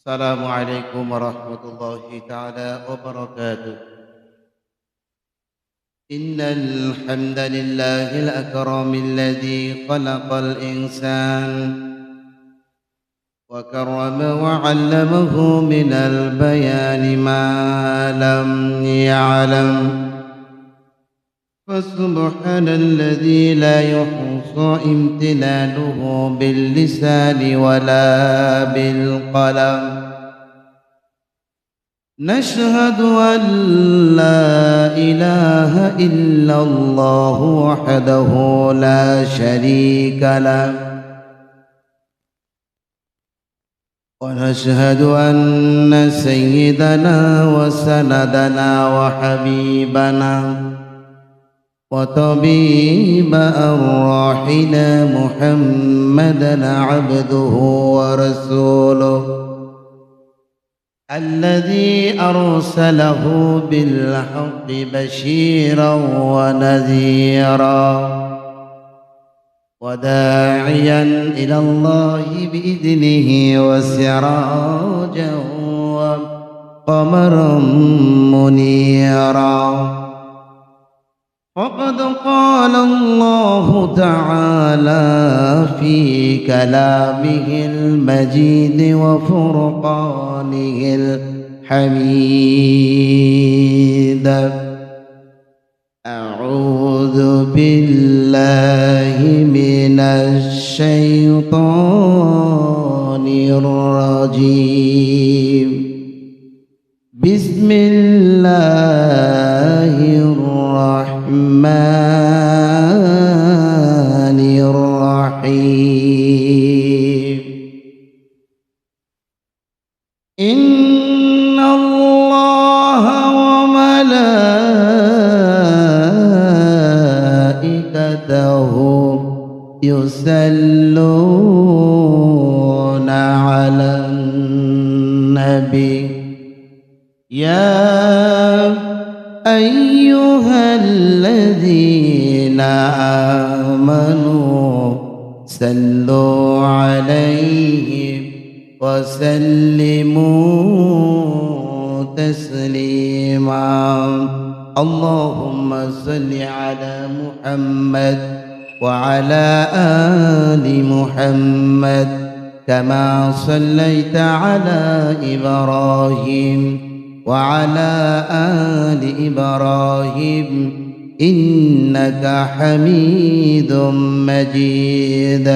السلام عليكم ورحمة الله تعالى وبركاته. إن الحمد لله الأكرم الذي خلق الإنسان وكرم وعلمه من البيان ما لم يعلم، فسبحان الذي لا يحصى امتنانه باللسان ولا بالقلم. نشهد أن لا إله إلا الله وحده لا شريك له، ونشهد أن سيدنا وسندنا وحبيبنا وطبيب أرواحنا محمدا عبده ورسوله الذي أرسله بالحق بشيرا ونذيرا وداعيا إلى الله بإذنه وسراجا وقمرا منيرا. فقد قال الله تعالى في كلامه المجيد وفرقانه الحميد: أعوذ بالله من الشيطان الرجيم. بسم الله الرحمن الرحيم. إن الله وملائكته يصلون على النبي يا أيها الذين آمنوا صلوا عليه وسلموا تسليما. اللهم صل على محمد وعلى آل محمد كما صليت على إبراهيم وعلى آل إبراهيم إنك حميد مجيد.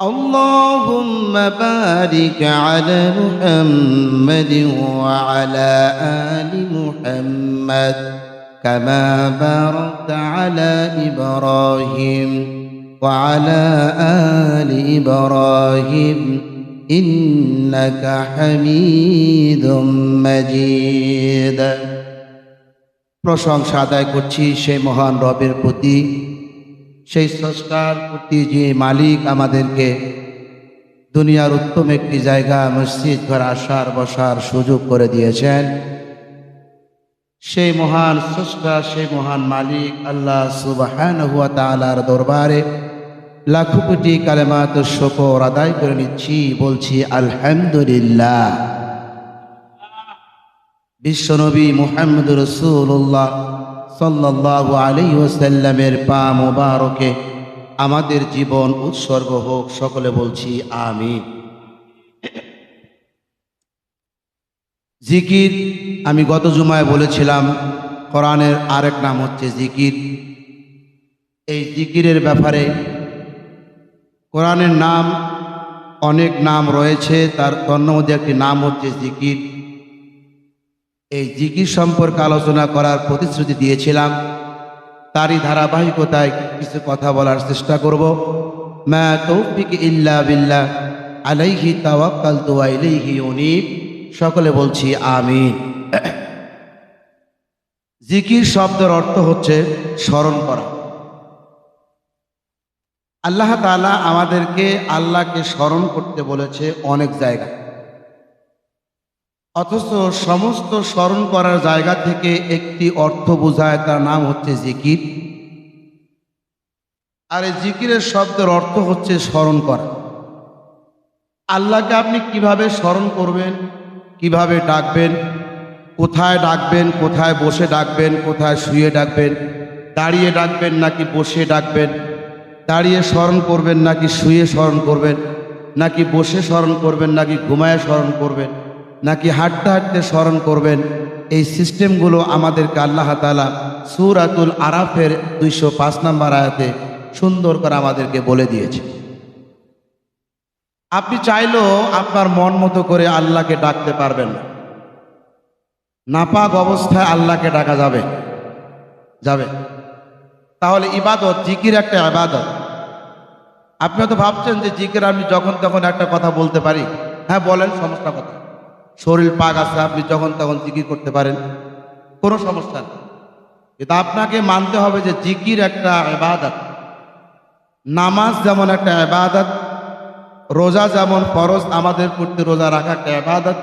اللهم بارك على محمد وعلى آل محمد كما باركت على إبراهيم وعلى آل إبراهيم إنك حميد مجيد. প্রশংসা আদায় করছি সেই মহান রবের প্রতি, সেই স্রষ্টার প্রতি যে মালিক আমাদেরকে দুনিয়ার উত্তম একটি জায়গা মসজিদ ঘর আসার বসার সুযোগ করে দিয়েছেন। সেই মহান স্রষ্টা, সেই মহান মালিক আল্লাহ সুবহানাহু ওয়া তাআলার দরবারে লাখো কোটি কালেমাত শুকর আদায় করে নিচ্ছি, বলছি আলহামদুলিল্লাহ। বিশ্বনবী মুহাম্মদুর রাসূলুল্লাহ সাল্লাল্লাহু আলাইহি ওয়াসাল্লামের পা মোবারকে আমাদের জীবন উৎসর্গ হোক, সকলে বলছি আমিন। জিকির, আমি গত জুমায় বলেছিলাম কোরআনের আরেক নাম হচ্ছে জিকির। এই জিকিরের ব্যাপারে কোরআনের নাম অনেক নাম রয়েছে, তার মধ্যে একটি নাম হচ্ছে জিকির। এই জিকির সম্পর্কে আলোচনা করার প্রতিশ্রুতি দিয়েছিলাম, তারই ধারাবাহিকতায় কিছু কথা বলার চেষ্টা করব। মা তৌফিক ইল্লা বিল্লাহ, আলাইহি তাওয়াক্কালতু ওয়া ইলাইহি উনীব। সকলে বলছি আমিন। জিকির শব্দের অর্থ হচ্ছে স্মরণ করা। আল্লাহ তাআলা আমাদেরকে আল্লাহকে স্মরণ করতে বলেছে অনেক জায়গায়। অথচ সমস্ত স্মরণ করার জায়গা থেকে একটি অর্থ বোঝায়, তার নাম হচ্ছে জিকির। আর এই জিকিরের শব্দের অর্থ হচ্ছে স্মরণ করা। আল্লাহকে আপনি কিভাবে স্মরণ করবেন, কিভাবে ডাকবেন, কোথায় ডাকবেন, কোথায় বসে ডাকবেন, কোথায় শুয়ে ডাকবেন, দাঁড়িয়ে ডাকবেন নাকি বসে ডাকবেন, দাঁড়িয়ে স্মরণ করবেন নাকি শুয়ে স্মরণ করবেন, নাকি বসে স্মরণ করবেন, নাকি ঘুমায় স্মরণ করবেন, নাকি হাঁটতে হাঁটতে স্মরণ করবেন, এই সিস্টেমগুলো আমাদেরকে আল্লাহ তাআলা সূরাতুল আরাফের 205 নম্বর আয়াতে সুন্দর করে আমাদেরকে বলে দিয়েছে। আপনি চাইলেও আপনার মন মতো করে আল্লাহকে ডাকতে পারবেন না। নাপাক অবস্থায় আল্লাহকে ডাকা যাবে যাবে তাহলে ইবাদত, জিকির একটা ইবাদত। আপনি হয়তো ভাবছেন যে জিকির আমি যখন তখন একটা কথা বলতে পারি। হ্যাঁ বলেন, সমস্যা কথা। শরীর পাক আছে, আপনি যখন তখন জিকির করতে পারেন, কোনো সমস্যা নেই। কিন্তু আপনাকে মানতে হবে যে জিকির একটা ইবাদত। নামাজ যেমন একটা ইবাদত, রোজা যেমন ফরজ, আমাদের প্রতি রোজা রাখা একটা ইবাদত,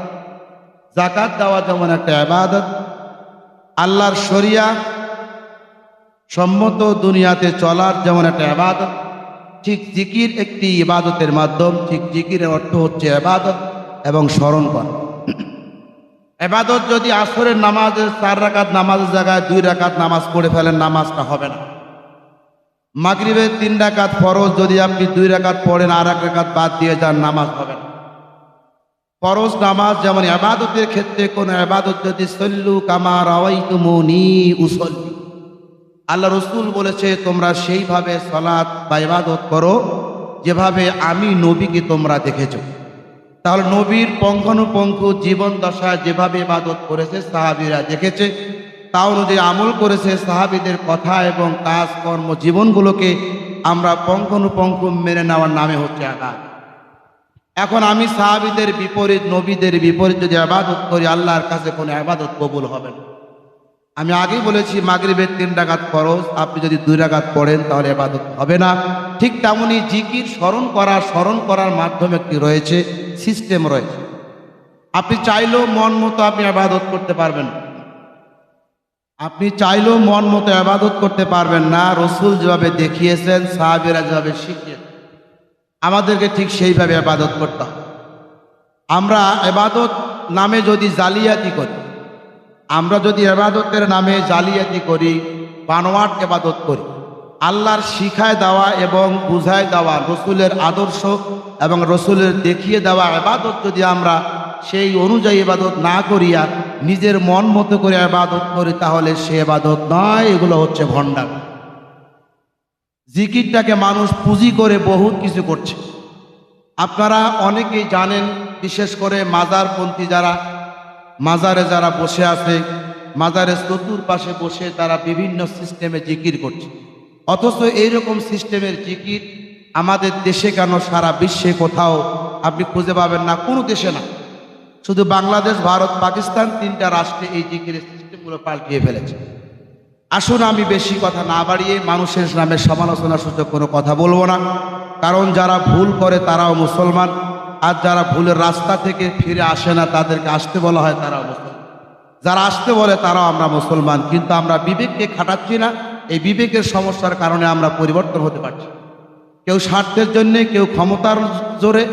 যাকাত দেওয়া যেমন একটা ইবাদত, আল্লাহর শরিয়া সম্মত দুনিয়াতে চলার যেমন একটা ইবাদত, ঠিক জিকির একটি ইবাদতের মাধ্যম। ঠিক জিকিরের অর্থ হচ্ছে ইবাদত এবং স্মরণ করা। ইবাদত যদি আসরের নামাজের 4 রাকাত নামাজের জায়গায় 2 রাকাত নামাজ পড়ে ফেলেন, নামাজটা হবে না। মাগরিবের 3 রাকাত ফরজ যদি আপনি 2 রাকাত পড়েন আর 1 রাকাত বাদ দিয়ে যান, নামাজ হবে না। ফরজ নামাজ যেমন ইবাদতের ক্ষেত্রে কোন ইবাদত যদি সল্লু কামা রাওয়াইতুমুনি উসল্লি, আল্লাহ রসুল বলেছে তোমরা সেইভাবে সালাত বা ইবাদত করো যেভাবে আমি নবীকে তোমরা দেখেছো। তাহলে নবীর পঙ্খানুপঙ্খ জীবন দশায় যেভাবে ইবাদত করেছে সাহাবীরা দেখেছে, তা অনুযায়ী আমল করেছে। সাহাবীদের কথা এবং কাজ কর্ম জীবনগুলোকে আমরা পঙ্খানুপঙ্খ মেনে নেওয়ার নামে হচ্ছে ইবাদত। এখন আমি সাহাবীদের বিপরীত, নবীদের বিপরীত যদি ইবাদত করি, আল্লাহর কাছে কোনো ইবাদত কবুল হবে না। আমি আগেই বলেছি মাগরিবের 3 রাকাত ফরজ, আপনি যদি 2 রাকাত পড়েন তাহলে ইবাদত হবে না। ঠিক তেমনই জিকির স্মরণ করার মাধ্যমে একটি রয়েছে, সিস্টেম রয়েছে। আপনি চাইলেও মন মতো আপনি ইবাদত করতে পারবেন না। আপনি চাইলেও মন মতো ইবাদত করতে পারবেন না। রসুল যেভাবে দেখিয়েছেন, সাহাবীরা যেভাবে শিখিয়েছেন, আমাদেরকে ঠিক সেইভাবে ইবাদত করতে হবে। আমরা ইবাদত নামে যদি জালিয়াতি করি, আমরা যদি ইবাদতের নামে জালিয়াতি করি, বানোয়াট ইবাদত করি, আল্লাহর শিখায় দেওয়া এবং বুঝায় দেওয়া রসুলের আদর্শ এবং রসুলের দেখিয়ে দেওয়া ইবাদত যদি আমরা সেই অনুযায়ী ইবাদত না করিয়া নিজের মন মতো করে ইবাদত করি, তাহলে সে ইবাদত নয়, এগুলো হচ্ছে ভণ্ডামি। জিকিরটাকে মানুষ পুঁজি করে বহুত কিছু করছে। আপনারা অনেকেই জানেন, বিশেষ করে মাজারপন্থী যারা, মাজারে যারা বসে আছে, মাজারের চতুর্পাশে বসে তারা বিভিন্ন সিস্টেমে জিকির করছে। অথচ এইরকম সিস্টেমের জিকির আমাদের দেশে কেন, সারা বিশ্বে কোথাও আপনি খুঁজে পাবেন না, কোনো দেশে না। শুধু বাংলাদেশ, ভারত, পাকিস্তান 3টা রাষ্ট্রে এই জিকিরের সিস্টেমগুলো পাল্টিয়ে ফেলেছে। আসুন আমি বেশি কথা না বাড়িয়ে মানুষের নামে সমালোচনা সূচক কোনো কথা বলবো না, কারণ যারা ভুল করে তারাও মুসলমান, আর যারা ভুলের রাস্তা থেকে ফিরে আসে না তাদেরকে আসতে বলা হয়, তারাও মুসলমান। যারা আসতে বলে তারাও আমরা মুসলমান, কিন্তু আমরা বিবেককে খাটাচ্ছি না। এই বিবেকের সমস্যার কারণে আমরা পরিবর্তন হতে পারছি। কেউ স্বার্থের জন্যে, কেউ ক্ষমতার জোরে,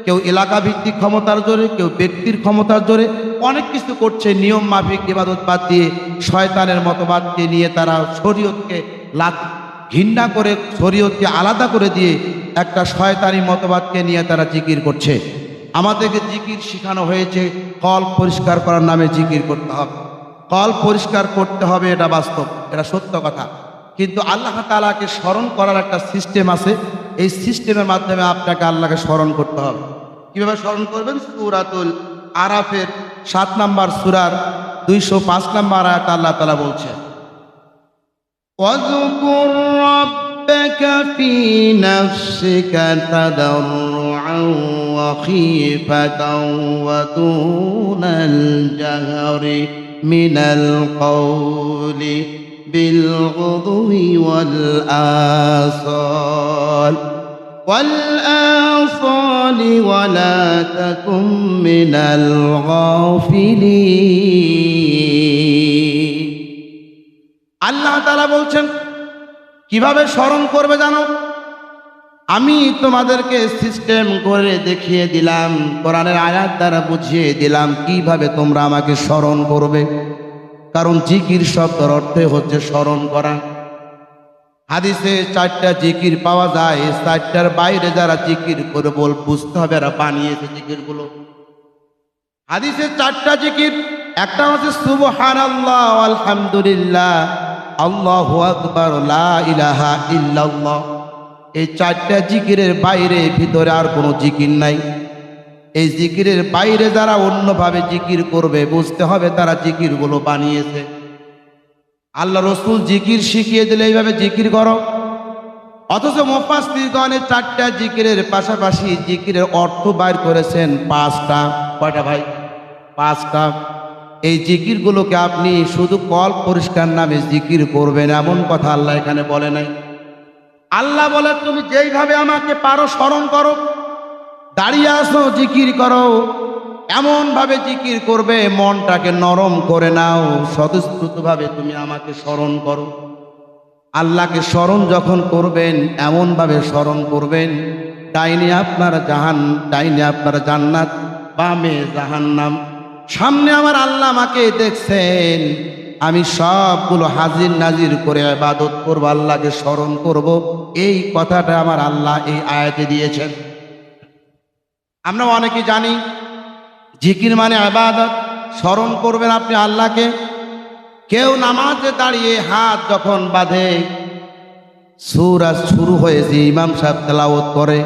কেউ এলাকা ভিত্তিক ক্ষমতার জোরে, কেউ ব্যক্তির ক্ষমতার জোরে অনেক কিছু করছে। নিয়ম মাফিক ইবাদত বাদ দিয়ে শয়তানের মতবাদকে নিয়ে তারা শরীয়তকে ঘৃণা করে, শরীয়তকে আলাদা করে দিয়ে একটা শয়তানি মতবাদকে নিয়ে তারা জিকির করছে। আমাদেরকে জিকির শেখানো হয়েছে কল পরিষ্কার করার নামে জিকির করতে হবে। কল পরিষ্কার করতে হবে, এটা বাস্তব, এটা সত্য কথা। কিন্তু আল্লাহ তাআলাকে স্মরণ করার একটা সিস্টেম আছে। এই সিস্টেমের মাধ্যমে আপনাকে আল্লাহকে স্মরণ করতে হবে। কিভাবে স্মরণ করবেন? সূরাতুল আরাফের 7 নম্বর সূরার 205 নম্বর আয়াত আল্লাহ তাআলা বলছেন, ওয়াযকুর রাব্বাকা ফী নাফসিকা তাদাররুআন ওয়া খীফাতান ওয়া দুনাল জাহরি মিনাল কওলি বিল গুদুই ওয়াল আসাল والآصال ولا تكن من الغافلين। আল্লাহ তাআলা বলছেন কিভাবে স্মরণ করবে জানো? আমি তোমাদেরকে সিস্টেম করে দেখিয়ে দিলাম, কোরআনের আয়াত দ্বারা বুঝিয়ে দিলাম কিভাবে তোমরা আমাকে স্মরণ করবে। কারণ জিকির শব্দের অর্থই হচ্ছে স্মরণ করা। হাদিসে 4টা জিকির পাওয়া যায়, 4টার বাইরে যারা জিকির করে বুঝতে হবে এরা বানিয়েছে জিকিরগুলো। হাদিসে 4টা জিকির, একটা হচ্ছে সুবহানাল্লাহ, আলহামদুলিল্লাহ, আল্লাহু আকবার, লা ইলাহা ইল্লাল্লাহ। এই 4টা জিকিরের বাইরে ভিতরে আর কোনো জিকির নাই। এই জিকিরের বাইরে যারা অন্যভাবে জিকির করবে বুঝতে হবে তারা জিকিরগুলো বানিয়েছে। আল্লাহ রসুল জিকির শিখিয়ে দিলে এইভাবে জিকির করো, অথচ মুফাসসিরগণ 4টা জিকিরের পাশাপাশি জিকিরের অর্থ বাইর করেছেন 5টা। কয়টা ভাই? 5টা। এই জিকিরগুলোকে আপনি শুধু কল পরিষ্কার নামে জিকির করবেন এমন কথা আল্লাহ এখানে বলে নাই। আল্লাহ বলে তুমি যেইভাবে আমাকে পারো স্মরণ করো, দাঁড়িয়ে আসো জিকির করো, এমন ভাবে জিকির করবে মনটাকে নরম করে নাও, স্বতঃস্ফূর্তভাবে তুমি আমাকে স্মরণ করো। আল্লাহকে স্মরণ যখন করবেন এমন ভাবে স্মরণ করবেন, ডাইনে আপনার জান্নাত, বামে জাহান্নাম, সামনে আমার আল্লাহ আমাকে দেখছেন, আমি সবগুলো হাজির নাজির করে ইবাদত করব, আল্লাহকে স্মরণ করব। এই কথাটা আমার আল্লাহ এই আয়াতে দিয়েছেন। আমরা অনেকে জানি জিকির মানে ইবাদত, স্মরণ করবেন আপনি আল্লাহকে। কেউ নামাজে দাঁড়িয়ে হাত যখন বাঁধে, সূরা শুরু হয়েছে, ইমাম সাহেব তেলাওয়াত করে,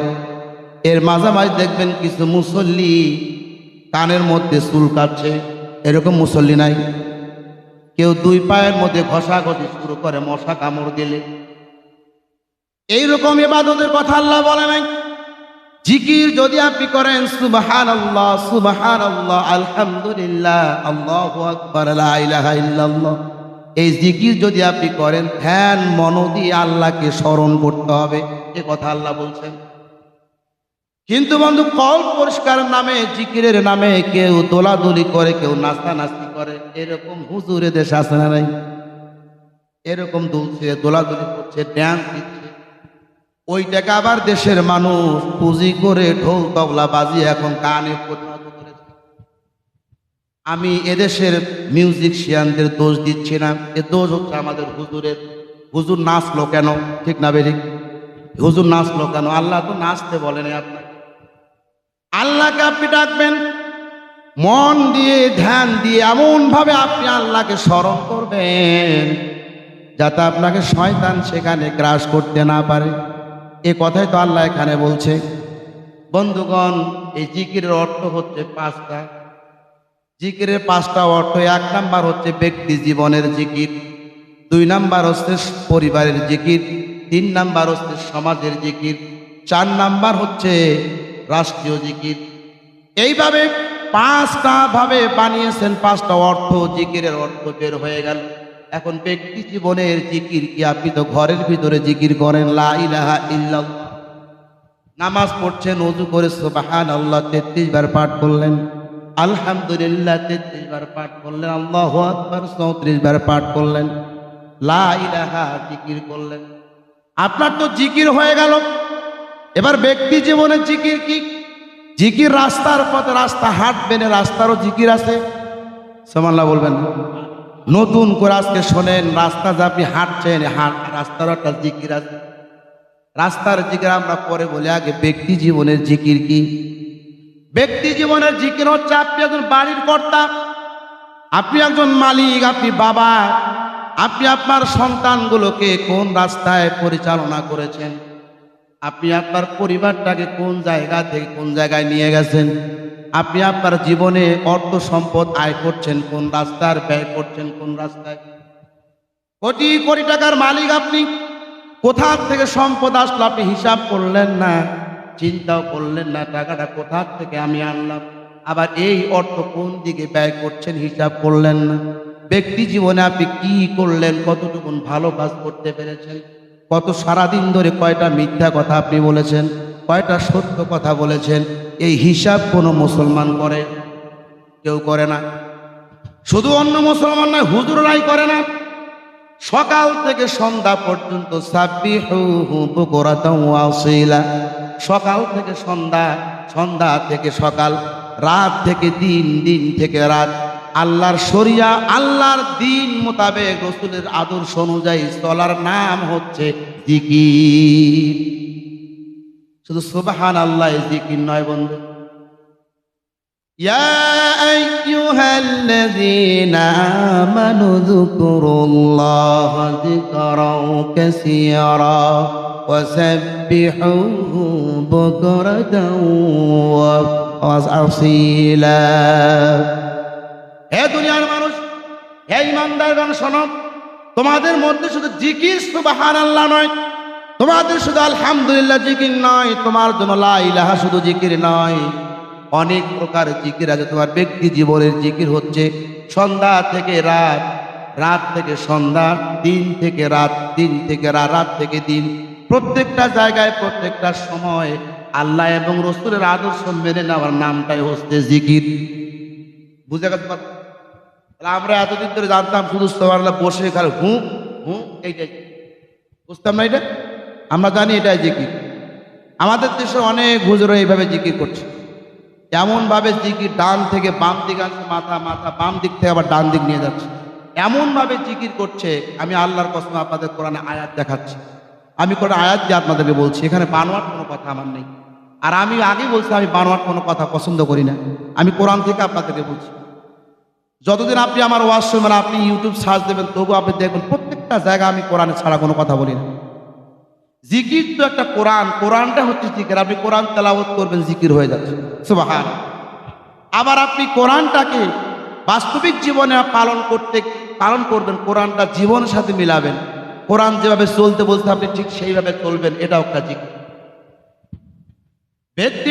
এর মাঝামাঝি দেখবেন কিছু মুসল্লি কানের মধ্যে চুল কাটছে, এরকম মুসল্লি নাই। কেউ 2 পায়ের মধ্যে ঘষাঘষি শুরু করে মশা কামড় দিলে। এইরকম ইবাদতের কথা আল্লাহ বলে নাই। জিকির যদি আপনি করেন সুবহানাল্লাহ, সুবহানাল্লাহ, আলহামদুলিল্লাহ, আল্লাহু আকবার, লা ইলাহা ইল্লাল্লাহ, এই জিকির যদি আপনি করেন ধ্যান মন দিয়ে আল্লাহকে স্মরণ করতে হবে, এ কথা আল্লাহ বলছেন। কিন্তু বন্ধু, কল পরিষ্কার নামে জিকিরের নামে কেউ দোলাদুলি করে, কেউ নাস্তানাস্তি করে, এরকম হুজুরে দেশ আছে না নাই? এরকম দুলছে, দোলাদুলি করছে, ড্যান্স দিচ্ছে, ওইটাকে আবার দেশের মানুষ পুঁজি করে ঢোল তবলা বাজিয়ে এখন গানে পরিণত করেছে। আমি এদেশের মিউজিশিয়ানদের দোষ দিচ্ছি না, এ দোষ হচ্ছে আমাদের হুজুরের। হুজুর নাচলো কেন? ঠিক না বেরিক? হুজুর নাচলো কেন? আল্লাহ তো নাচতে বলেন আপনাকে। আল্লাহকে আপনি ডাকবেন মন দিয়ে, ধ্যান দিয়ে, এমন ভাবে আপনি আল্লাহকে স্মরণ করবেন যাতে আপনাকে শয়তান সেখানে গ্রাস করতে না পারে। এ কথাই তো আল্লাহ এখানে বলছে। বন্ধুগণ, এই জিকিরের অর্থ হচ্ছে 5টা। জিকিরের 5টা অর্থ। 1 নাম্বার হচ্ছে ব্যক্তি জীবনের জিকির, 2 নাম্বার হচ্ছে পরিবারের জিকির, 3 নাম্বার হচ্ছে সমাজের জিকির, 4 নাম্বার হচ্ছে রাষ্ট্রীয় জিকির। এইভাবে 5টা ভাবে বানিয়েছেন, 5টা অর্থ, জিকিরের অর্থ বের হয়ে গেল। এখন ব্যক্তি জীবনের জিকির কি? আপনি তো ঘরের ভিতরে জিকির করেন, লা ইলাহা ইল্লাল্লাহ, নামাজ পড়ছেন, ওযু করে সুবহানাল্লাহ 33 বার পাঠ করলেন, আলহামদুলিল্লাহ 33 বার পাঠ করলেন, আল্লাহু আকবার 34 বার পাঠ করলেন, লা ইলাহা জিকির করলেন, আপনার তো জিকির হয়ে গেল। এবার ব্যক্তি জীবনের জিকির কি? জিকির রাস্তার পথে, রাস্তা হাঁটবেন, রাস্তারও জিকির আছে। সুবহানাল্লাহ বলবেন। নতুন করে আজকে শোনেন, রাস্তা যে আপনি হাঁটছেন, রাস্তারও একটা জিকির আছে। রাস্তার জিকির আমরা পরে বলি, আগে ব্যক্তি জীবনের জিকির কি? ব্যক্তি জীবনের জিকির হচ্ছে আপনি একজন বাড়ির কর্তা, আপনি একজন মালিক, আপনি বাবা, আপনি আপনার সন্তানগুলোকে কোন রাস্তায় পরিচালনা করেছেন, আপনি আপনার পরিবারটাকে কোন জায়গা থেকে কোন জায়গায় নিয়ে গেছেন, আপনি আপনার জীবনে অর্থ সম্পদ আয় করছেন কোন রাস্তার, ব্যয় করছেন কোন রাস্তায়। কোটি কোটি টাকার মালিক আপনি, কোথা থেকে সম্পদ আসলো আপনি হিসাব করলেন না, চিন্তাও করলেন না টাকাটা কোথা থেকে আমি আনলাম, আবার এই অর্থ কোন দিকে ব্যয় করছেন হিসাব করলেন না। ব্যক্তি জীবনে আপনি কি করলেন, কতটুকুন ভালো কাজ করতে পেরেছেন, কত সারাদিন ধরে কয়টা মিথ্যা কথা আপনি বলেছেন, কয়টা সত্য কথা বলেছেন, এই হিসাব কোনো মুসলমান করে? কেউ করে না। শুধু অন্য মুসলমান নয়, হুজুররাই করে না। সকাল থেকে সন্ধ্যা পর্যন্ত সাব্বিহুহু বুকরাতাও ওয়া আসীলা, সকাল থেকে সন্ধ্যা, সন্ধ্যা থেকে সকাল, রাত থেকে দিন, দিন থেকে রাত, আল্লাহর শরিয়া, আল্লাহর দিন মোতাবেক রাসূলের আদর্শ অনুযায়ী চলার নাম হচ্ছে জিকির। শুধু সুবহানাল্লাহ জিকির নয় বন্ধু। ইয়া আইয়ুহাল্লাযীনা আমানু যকুরুল্লাহা যিকরাও কাসীরা ওয়া সাব্বিহুহু বুকরাতাও ওয়া আসীলা। হে দুনিয়ার মানুষ, হে ঈমানদারগণ শোনো, তোমাদের মধ্যে শুধু জিকির সুবহানাল্লাহ নয়, তোমাদের শুধু আলহামদুলিল্লাহ জিকির নয়, তোমার জন্য লা ইলাহা শুধু জিকির নয়, অনেক প্রকার জিকির আছে। তোমার ব্যক্তি জীবনের জিকির হচ্ছে সন্ধ্যা থেকে রাত, রাত থেকে সন্ধ্যা, দিন থেকে রাত, দিন থেকে রাত, রাত থেকে দিন, প্রত্যেকটা জায়গায় প্রত্যেকটা সময় আল্লাহ এবং রাসূলের আদর্শ মেনে নেওয়ার নামটাই হচ্ছে জিকির। বুঝে গেছে? আমরা এতদিন ধরে জানতাম শুধু সুবহানাল্লাহ বসে খালি হু হু, এইটাই বুঝতাম না। এটা আমরা জানি এটাই জিকির। আমাদের দেশে অনেক হুজুর এইভাবে জিকির করছে, এমনভাবে জিকির ডান থেকে বাম দিকে আনছে, মাথা মাথা বাম দিক থেকে আবার ডান দিক নিয়ে যাচ্ছে, এমনভাবে জিকির করছে। আমি আল্লাহর কসম আপনাদের কোরআনে আয়াত দেখাচ্ছি, আমি কোরআন আয়াত দিয়ে আপনাদেরকে বলছি, এখানে বানোয়াট কোনো কথা আমার নেই। আর আমি আগে বলছি আমি বানোয়াট কোনো কথা পছন্দ করি না, আমি কোরআন থেকে আপনাদেরকে বলছি। যতদিন আপনি আমার ওয়াজ শুনবেন, আপনি ইউটিউব সার্চ দেবেন, তবু আপনি দেখবেন প্রত্যেকটা জায়গায় আমি কোরআনে ছাড়া কোনো কথা বলি না। জিকির তো একটা কোরআন, কোরআনটা হচ্ছে জিকির। আপনি কোরআন তেলাওয়াত করবেন, জিকির হয়ে যাচ্ছে, সুবহান। আবার আপনি কোরআনটাকে বাস্তবিক জীবনে পালন করবেন, কোরআনটা জীবনের সাথে মিলাবেন, কোরআন যেভাবে চলতে বলতে আপনি ঠিক সেইভাবে চলবেন, এটাও একটা জিকির। ব্যক্তি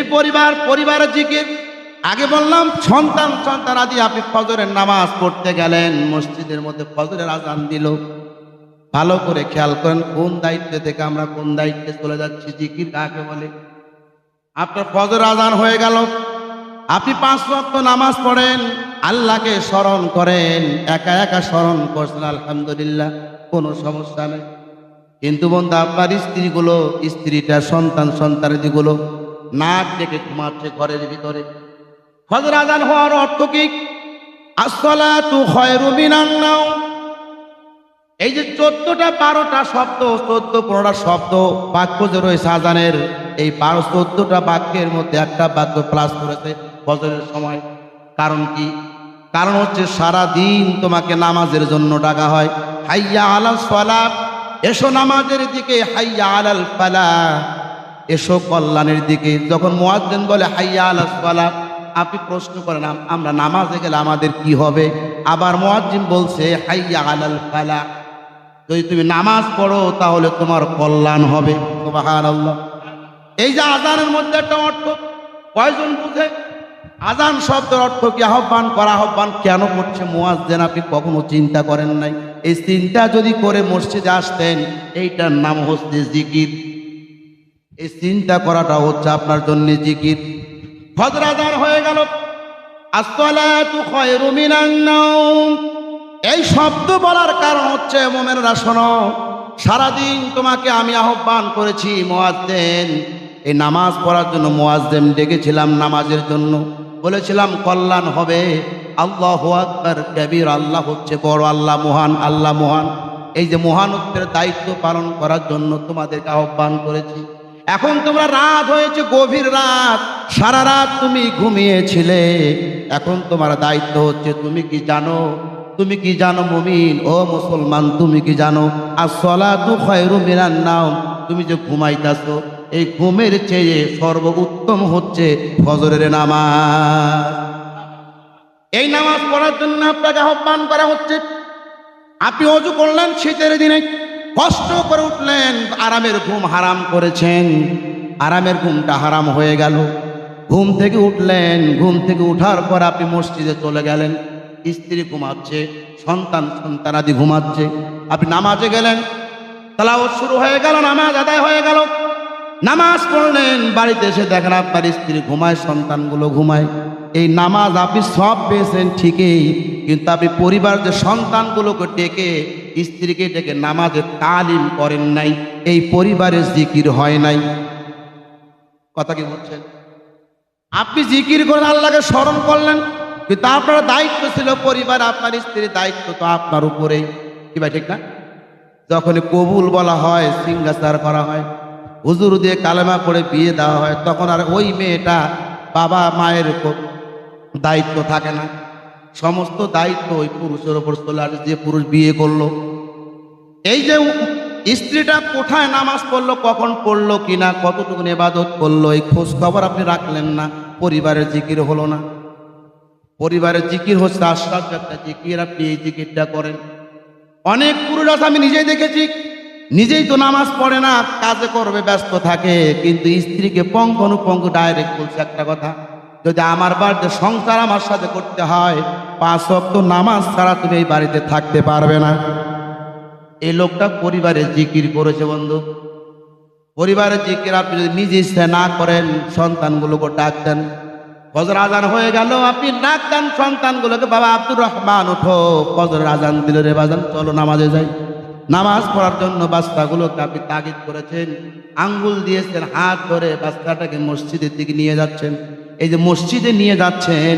পরিবারের জিকির। আগে বললাম সন্তান আদি, আপনি ফজরের নামাজ পড়তে গেলেন, মসজিদের মধ্যে ফজরের আজান দিল, ভালো করে খেয়াল করেন কোন দায়িত্ব থেকে আমরা কোন দায়িত্বে চলে যাচ্ছি। জিকির কাকে বলে? আপনার ফজর আজান হয়ে গেল, আপনি 5 ওয়াক্ত নামাজ পড়েন, আল্লাহকে স্মরণ করেন, একা একা স্মরণ করছেন, আলহামদুলিল্লাহ, কোনো সমস্যা নেই। কিন্তু বন্ধু, আপনার স্ত্রীটা সন্তানাদিগুলো নাক ডেকে ঘুমাচ্ছে ঘরের ভিতরে। ফজর আজান হওয়ার অর্থ কি? আসসালাতু খায়রুম মিনান নাওম। এই যে 14টা 12টা শব্দ, 14-15টা শব্দ বাক্য যে রয়েছে আজানের, এই 12-14টা বাক্যের মধ্যে একটা বাক্য প্লাস করেছে ফজরের সময়। কারণ কি? কারণ হচ্ছে সারা দিন তোমাকে নামাজের জন্য ডাকা হয়, হাইয়া আলাস সালাত, এসো নামাজের দিকে, হাইয়া আলাল ফালাহ, এসো কল্যাণের দিকে। যখন মুয়াজ্জিন বলে হাইয়া আলাস সালাত, আপনি প্রশ্ন করেন আমরা নামাজে গেলে আমাদের কি হবে? আবার মুয়াজ্জিন বলছে হাইয়া আলাল ফালাহ, যদি তুমি নামাজ পড়ো তাহলে তোমার কল্যাণ হবে, সুবহানাল্লাহ। এই যে আজানের মধ্যে একটা অর্থ, কয়জন বুঝে? আজান শব্দের অর্থ কি? আহ্বান করা। আহ্বান কেন করছে মুয়াজ্জিন, আপনি কখনো চিন্তা করেন নাই? এই চিন্তা যদি করে মসজিদে আসতেন, এইটার নাম হচ্ছে জিকির। এই চিন্তা করাটা হচ্ছে আপনার জন্য জিকির। ফজর আজান হয়ে গেল, আসসালাতু খায়রুম মিনান নাওম, এই শব্দ বলার কারণ হচ্ছে মুমিনরা শোনো, সারাদিন তোমাকে আমি আহ্বান করেছি মুয়াজ্জিন, এই নামাজ পড়ার জন্য মুয়াজ্জিন ডেকেছিলাম নামাজের জন্য, বলেছিলাম কল্যাণ হবে। আল্লাহু আকবার কবীর, আল্লাহ হচ্ছে বড়, আল্লাহ মহান, আল্লাহ মহান। এই যে মহানত্বের দায়িত্ব পালন করার জন্য তোমাদেরকে আহ্বান করেছি। এখন তোমরা রাত হয়েছে, গভীর রাত, সারা রাত তুমি ঘুমিয়েছিলে, এখন তোমার দায়িত্ব হচ্ছে, তুমি কি জানো, তুমি কি জানো মুমিন, ও মুসলমান, তুমি কি জানো আসসালাতু খায়রুম মিনান নাওম, তুমি যে ঘুমাইতাছো, এই ঘুমের চেয়ে সর্বোত্তম হচ্ছে ফজরের নামাজ। এই নামাজ পড়ার জন্য আপনাকে আহ্বান করা হচ্ছে। আপনি ওযু করলেন শীতের দিনে, কষ্ট করে উঠলেন, আরামের ঘুম হারাম করেছেন, আরামের ঘুমটা হারাম হয়ে গেল। ঘুম থেকে উঠলেন, ঘুম থেকে উঠার পর আপনি মসজিদে চলে গেলেন, স্ত্রী ঘুমাচ্ছে, সন্তানাদি ঘুমাচ্ছে, আপনি নামাজে গেলেন, তেলাওয়াত শুরু হয়ে গেল, নামাজ আদায় হয়ে গেল। নামাজ পড়লেন, বাড়িতে এসে দেখেন আপনার স্ত্রী ঘুমায়, সন্তানগুলো ঘুমায়। এই নামাজ আপনি সব পেয়েছেন ঠিকই, কিন্তু আপনি পরিবার যে সন্তানগুলোকে ডেকে, স্ত্রীকে ডেকে নামাজের তালিম করেন নাই, এই পরিবারের জিকির হয় নাই। কথা কি বলছেন? আপনি জিকির করেন, আল্লাহকে স্মরণ করলেন, কিন্তু আপনার দায়িত্ব ছিল পরিবার, আপনার স্ত্রীর দায়িত্ব তো আপনার উপরেই। কি ভাই ঠিক না? যখন কবুল বলা হয়, সিংহাসার করা হয়, হুজুর দিয়ে কালেমা পড়ে বিয়ে দেওয়া হয়, তখন আর ওই মেয়েটা বাবা মায়ের দায়িত্ব থাকে না, সমস্ত দায়িত্ব ওই পুরুষের ওপর চলে আসে, যে পুরুষ বিয়ে করলো। এই যে স্ত্রীটা কোথায় নামাজ পড়লো, কখন পড়লো কিনা, কতটুকু ইবাদত করলো, এই খোঁজ খবর আপনি রাখলেন না, পরিবারের জিকির হলো না। পরিবারের জিকির হচ্ছে আশ্বাস একটা জিকির, আপনি এই জিকিরটা করেন। অনেক পুরুষ আছে, আমি নিজেই দেখেছি, নিজেই তো নামাজ পড়ে না, কাজে করবে ব্যস্ত থাকে, কিন্তু স্ত্রীকে পঙ্খানুপঙ্খ ডাইরেক্ট বলছে একটা কথা, যদি আমার বাড়িতে সংসার আমার সাথে করতে হয়, 5 ওয়াক্ত নামাজ ছাড়া তুমি এই বাড়িতে থাকতে পারবে না। এই লোকটা পরিবারের জিকির করেছে বন্ধু। পরিবারের জিকির আপনি যদি নিজে ইচ্ছা না করেন, সন্তানগুলোকে ডাক দেন, ফজর আজান হয়ে গেল, আপনি ডাক দেন সন্তানগুলোকে, বাবা আব্দুর রহমান ওঠো, ফজরের আজান দিল রে বাজান, চলো নামাজে যাই। নামাজ পড়ার জন্য বাচ্চাগুলোকে আপনি তাগিদ করেছেন, আঙ্গুল দিয়েছেন, হাত ধরে বাচ্চাটাকে মসজিদের দিকে নিয়ে যাচ্ছেন। এই যে মসজিদে নিয়ে যাচ্ছেন,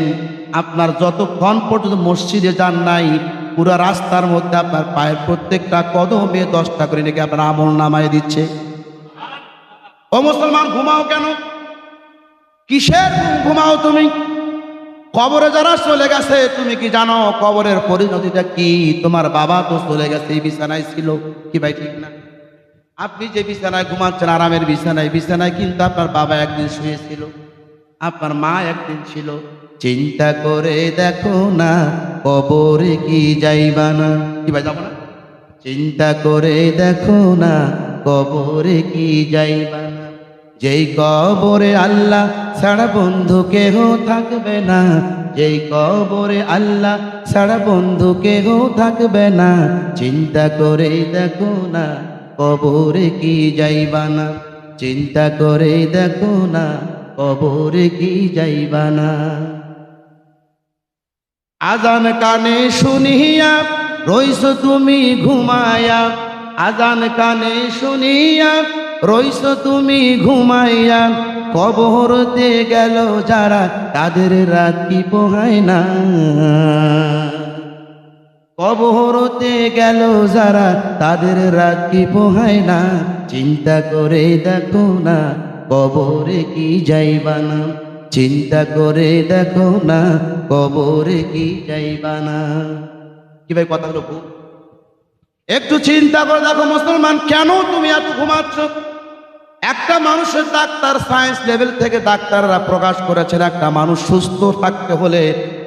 আপনার যতক্ষণ পর্যন্ত মসজিদে যান নাই, পুরো রাস্তার মধ্যে আপনার পায়ের প্রত্যেকটা কদমে 10টা করে নাকি আপনার আমল নামায় দিচ্ছে। ও মুসলমান, ঘুমাও কেন? কিসের ঘুমাও তুমি? কবরে যারা চলে গেছে, তুমি কি জানো কবরের পরিণতিটা কি? তোমার বাবা তো চলে গেছে, এই বিছানায় ছিল। কি ভাই ঠিক না? আপনি যে বিছানায় ঘুমাচ্ছেন, আরামের বিছানায়, বিছানায় কিন্তু আপনার বাবা একদিন শুয়েছিল, আপনার মা একদিন ছিল। চিন্তা করে দেখো না, কবরে কি যাইবা না? কি ভাই যাবো না? চিন্তা করে দেখো না, কবরে কি যাইবা না? যেই কবরে আল্লাহ ছাড়া বন্ধু কেহ থাকবে না, যেই কবরে আল্লাহ ছাড়া বন্ধু কেহ থাকবে না, চিন্তা করে দেখো না, কবরে কি যাইবা না? চিন্তা করে দেখো না, কবরে কি যাইবা না? আজান কানে শুনিয়া রইছো তুমি ঘুমায়া, আজান কানে শুনিয়া রইছো তুমি ঘুমাইয়া, কবরতে গেল যারা তাদের রাত কি পোহায় না? কবরতে গেল যারা তাদের রাত কি পোহায় না? চিন্তা করে দেখো না, কবরে কি যাইবা না? চিন্তা করে দেখো না, কবরে কি যাইবা না? কি ভাই কথাগুলো ভুল? একটু চিন্তা করে দেখো মুসলমান, কেন তুমি এত ঘুমাচ্ছ? একটা মানুষের ডাক্তার, সায়েন্স লেভেল থেকে ডাক্তাররা প্রকাশ করেছেন, একটা মানুষ সুস্থ থাকতে হলে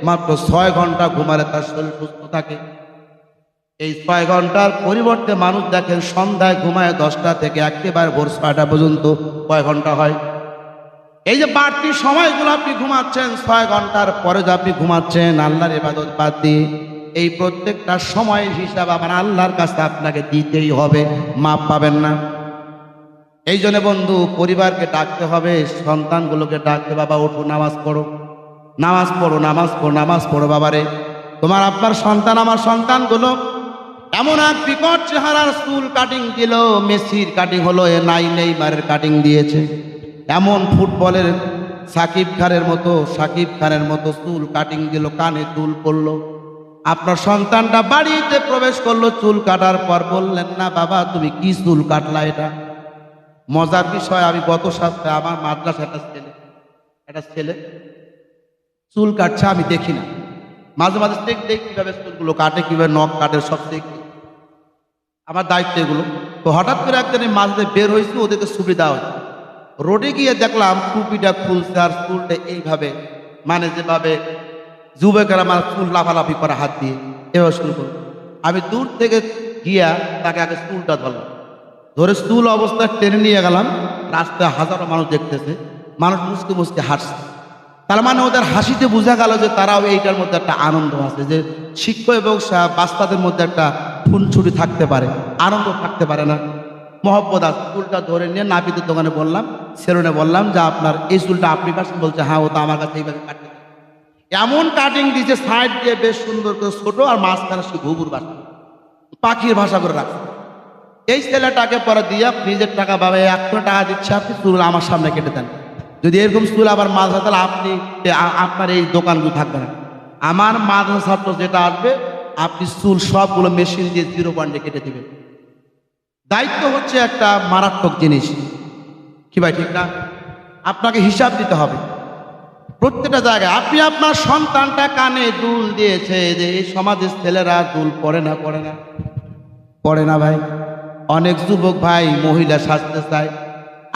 মাত্র 6 ঘন্টা ঘুমালে তার শরীর সুস্থ থাকে। এই 6 ঘন্টার পরিবর্তে মানুষ দেখেন সন্ধ্যায় ঘুমায় 10টা থেকে একেবারে ভোর 6টা পর্যন্ত। কয় ঘন্টা হয়? এই যে বাড়তি সময়গুলো আপনি ঘুমাচ্ছেন, 6 ঘন্টার পরে যে আপনি ঘুমাচ্ছেন আল্লাহর ইবাদত বাদ দিয়ে, এই প্রত্যেকটা সময়ের হিসাব আমার আল্লাহর কাছে আপনাকে দিতেই হবে, মাপ পাবেন না। এই জন্য বন্ধু, পরিবারকে ডাকতে হবে, সন্তানগুলোকে ডাকতে, বাবা ওঠো, নামাজ পড়ো, নামাজ পড়ো, নামাজ পড়ো, নামাজ পড়ো বাবারে। তোমার আপনার সন্তান, আমার সন্তানগুলো এমন এক বিকট চেহারার চুল কাটিং দিল, মেসির কাটিং হলো, এ নেইমারের কাটিং দিয়েছে। এমন ফুটবলের সাকিব খানের মতো চুল কাটিং দিল, কানে দুল পড়লো। আপনার সন্তানটা বাড়িতে প্রবেশ করলো, চুল কাটার পর বললেন না, বাবা তুমি কি চুল কাটলা? এটা মজার বিষয়, আমি গত সপ্তাহে আমার মাদ্রাসা একটা ছেলে চুল কাটছে, আমি দেখি না, মাঝে মাঝে দেখি কিভাবে চুলগুলো কাটে, কিভাবে নখ কাটে, সব দেখি, আমার দায়িত্ব এগুলো। তো হঠাৎ করে একদিন মাঝে বের হয়েছে, ওদেরকে সুবিধা হয়েছে, রোডে গিয়ে দেখলাম টুপিটা খুলছে আর চুলটা এইভাবে, মানে যেভাবে যুবকেরা আমার চুল লাফালাফি করে হাত দিয়ে এভাবে শুরু করল। আমি দূর থেকে গিয়া তাকে আগে চুলটা ধরলাম, ধরে চুল অবস্থায় টেনে নিয়ে গেলাম। রাস্তায় হাজারো মানুষ দেখতেছে, মানুষ মুসকে মুসকে হাসছে। তার মানে ওদের হাসিতে বোঝা গেল যে তারাও এইটার মধ্যে একটা আনন্দ আছে, যে শিক্ষক এবং বাচ্চাদের মধ্যে একটা খুনছুটি থাকতে পারে, আনন্দ থাকতে পারে না। মহব্বত আছে। চুলটা ধরে নিয়ে নাপিতের দোকানে বললাম, সেলুনে বললাম যে আপনার এই চুলটা আপনি কাটছেন? বলছে হ্যাঁ, ও তো আমার কাছে এইভাবে কাটতে। এমন কাটিং দিয়েছে সাইড দিয়ে বেশ সুন্দর করে ছোট, আর মাঝখানে সে ঘুঘুর ভাষা, পাখির ভাষা করে রাখছে। এই ছেলেটাকে পরে দিয়ে নিজের টাকা পাবে, 1 টাকা দিচ্ছে, আপনি চুল আমার সামনে কেটে দেন। যদি এরকম চুল আবার মাঝে, তাহলে আপনি আপনার এই দোকানগুলো থাকবে না। আমার মাদ্রাসা ছাত্র যেটা আসবে, আপনি চুল সবগুলো মেশিন দিয়ে 0 পয়েন্টে কেটে দিবেন। দায়িত্ব হচ্ছে একটা মারাত্মক জিনিস, কি ভাই ঠিক না? আপনাকে হিসাব দিতে হবে প্রত্যেকটা জায়গায়। আপনি আপনার সন্তানটা কানে দুল দিয়েছে, যে এই সমাজের ছেলেরা দুল পড়ে না, পড়ে না, পড়ে না ভাই। অনেক যুবক ভাই মহিলা সাজতে চায়।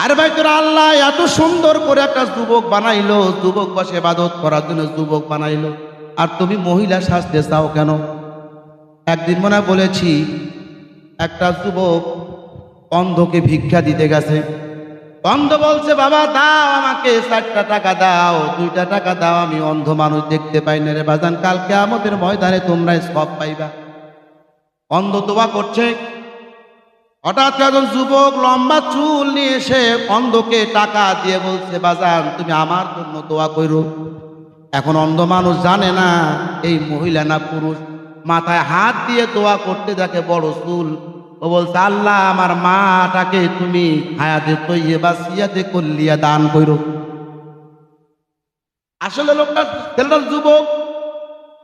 আরে ভাই, তোরা আল্লাহ এত সুন্দর করে একটা যুবক বানাইলো, যুবক বসে ইবাদত করার জন্য যুবক বানাইলো, আর তুমি মহিলা সাজতে চাও কেন? একদিন মনে হয় বলেছি, একটা যুবক অন্ধকে ভিক্ষা দিতে গেছে। অন্ধ বলছে, বাবা দাও আমাকে 4টা টাকা দাও, 2টা টাকা দাও, আমি অন্ধ মানুষ দেখতে পাই না রে বাজান, কালকে আমাদের ময়দানে তোমরা সব পাইবা। অন্ধ দোয়া করছে। হঠাৎ একজন যুবক লম্বা চুল নিয়ে এসে অন্ধকে টাকা দিয়ে বলছে, বাজান তুমি আমার জন্য দোয়া করো। এখন অন্ধ মানুষ জানে না এই মহিলা না পুরুষ, মাথায় হাত দিয়ে দোয়া করতে দেখে বড় চুল। ও বলছে, আল্লাহ আমার মাটাকে তুমি হায়াতে তৈয়বা সিয়াতে কল্লিয়া দান করো। আসলে লোকটা ছেলেটার যুবক,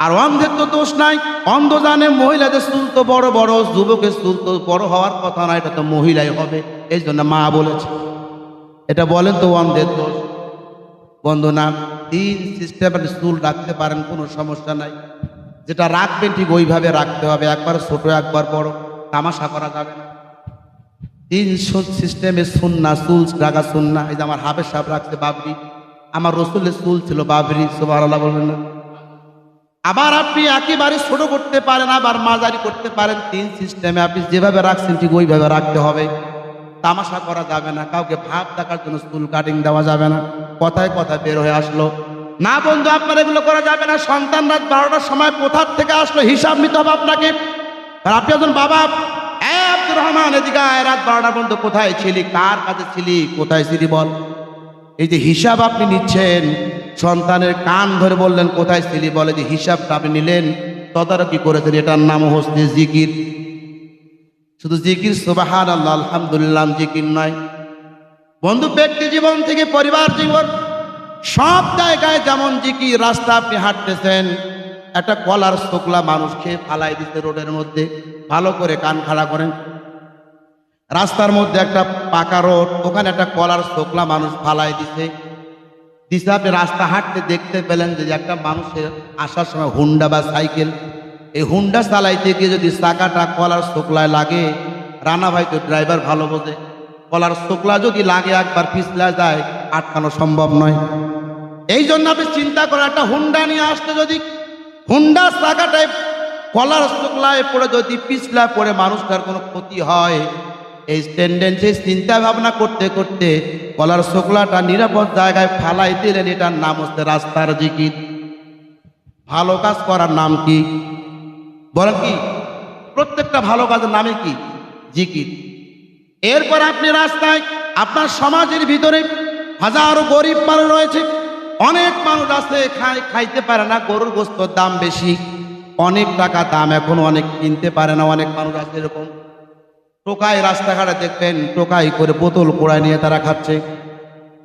আর অন্ধের তো দোষ নাই। অন্ধ জানে মহিলাদের চুল তো বড় বড়, যুবকের চুল তো বড় হওয়ার কথা না, এটা তো মহিলাই হবে, এই জন্য মা বলেছে। এটা বলেন তো অন্ধের দোষ? বন্ধু না, 3 সিস্টেমের চুল রাখতে পারেন, কোনো সমস্যা নাই। যেটা রাখবেন ঠিক ওইভাবে রাখতে হবে, একবার ছোট একবার বড়, তামাশা করা যাবে না। 3 সিস্টেমে সুন্নাহ, চুল রাখা সুন্নাহ। এই যে আমার হাফেজ সাহেব রাখছে বাবরি, আমার রসুলের চুল ছিল বাবরি, সুবহানাল্লাহ বলবেন না? আবার আপনি একেবারে ছোট করতে পারেন, আবার মাঝারি করতে পারেন। 3 সিস্টেমে আপনি যেভাবে রাখছেন ঠিক ওইভাবে রাখতে হবে, তামাশা করা যাবে না, কাউকে ভাব দেখার জন্য চুল কাটিং দেওয়া যাবে না। কথায় কথায় বের হয়ে আসলো না বন্ধু, আপনার এগুলো করা যাবে না। সন্তান রাত 12টার সময় কোথার থেকে আসলো হিসাব নিতে হবে আপনাকে। আর আপনি একজন বাবা, আব্দুর রহমান এদিকে আয়, রাত 12টা পর্যন্ত কোথায় ছিলি, কার কাছে ছিলি, কোথায় ছিলি বল। এই যে হিসাব আপনি নিচ্ছেন, সন্তানের কান ধরে বললেন কোথায় ছিলি, বলে যে হিসাবটা আপনি নিলেন, তদারকি করেছেন, এটার নাম হচ্ছে জিকির। শুধু জিকির সুবহানাল্লাহ আলহামদুলিল্লাহ জিকির নয় বন্ধু, ব্যক্তি জীবন থেকে পরিবার জীবন সব জায়গায় যেমন জিকির। রাস্তা আপনি হাঁটতেছেন, একটা কলার শোকলা মানুষ খেয়ে ফালাই দিতে রোডের মধ্যে, ভালো করে কান খাড়া করেন। রাস্তার মধ্যে একটা পাকা রোড, ওখানে একটা কলার শোকলা মানুষ ফালাই দিছে। আপনি রাস্তা হাঁটতে দেখতে পেলেন যে একটা মানুষের আসার সময় হুন্ডা বা সাইকেল, এই হুন্ডা চালাইতে গিয়ে যদি চাকাটা কলার শোকলায় লাগে, রানা ভাই তো ড্রাইভার ভালো বোঝে, কলার শোকলা যদি লাগে একবার পিছলা যায়, আটকানো সম্ভব নয়। এই জন্য আপনি চিন্তা করেন, একটা হুন্ডা নিয়ে আসতে যদি হুন্ডার চাকাটায় কলার শোকলায় পড়ে যদি পিছলা পড়ে মানুষটার কোনো ক্ষতি হয়, এই টেন্ডেন্সি চিন্তা ভাবনা করতে করতে কলার শোকলাটা নিরাপদ জায়গায় ফালাই দিলেন, এটার নাম হচ্ছে রাস্তার জিকির। ভালো কাজ করার নাম কি বলেন? কি প্রত্যেকটা ভালো কাজের নামে কি? জিকির। এরপর আপনি রাস্তায়, আপনার সমাজের ভিতরে হাজারো গরিব মানুষ রয়েছে, অনেক মানুষ আছে খাইতে পারে না, গরুর গোস্তর দাম বেশি, অনেক টাকা দাম, এখন অনেক কিনতে পারে না। অনেক মানুষ আছে এরকম, টোকাই রাস্তাঘাটে দেখবেন টোকাই করে বোতল কোড়ায় নিয়ে তারা খাচ্ছে।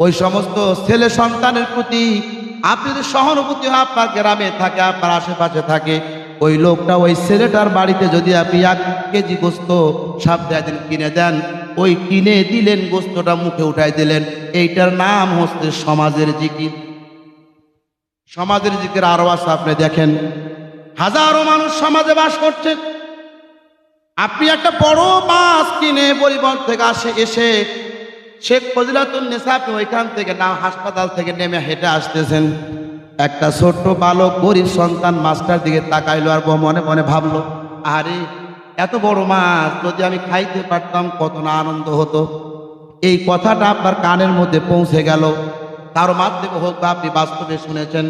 ওই সমস্ত ছেলে সন্তানের প্রতি আপনি যদি সহানুভূতি হয়, আপনার গ্রামে থাকে, আপনার আশেপাশে থাকে, ওই লোকটা ওই ছেলেটার বাড়িতে যদি আপনি 1 কেজি গোস্ত সপ্তাহে দিন কিনে দেন, ওই কিনে দিলেন, গোস্তটা মুখে উঠাই দিলেন, এইটার নাম হচ্ছে সমাজের জিকির। সমাজের জিকির আরো আছে, আপনি দেখেন হাজারো মানুষ সমাজে বাস করছে, আপনি একটা বড় বাস কিনে পরিবহন থেকে এসে শেখ ফজিলাতুন্নেসা, আপনি ওইখান থেকে না হাসপাতাল থেকে নেমে হেঁটে আসতেছেন, একটা ছোট্ট বালক গরিব সন্তান মাছটার দিকে তাকাইলো, আর মনে মনে ভাবলো, আরে এত বড় মাছ যদি আমি খাইতে পারতাম কত না আনন্দ হতো। এই কথাটা আপনার কানের মধ্যে পৌঁছে গেল, তার মাধ্যমে হোক বা আপনি বাস্তবে শুনেছেন।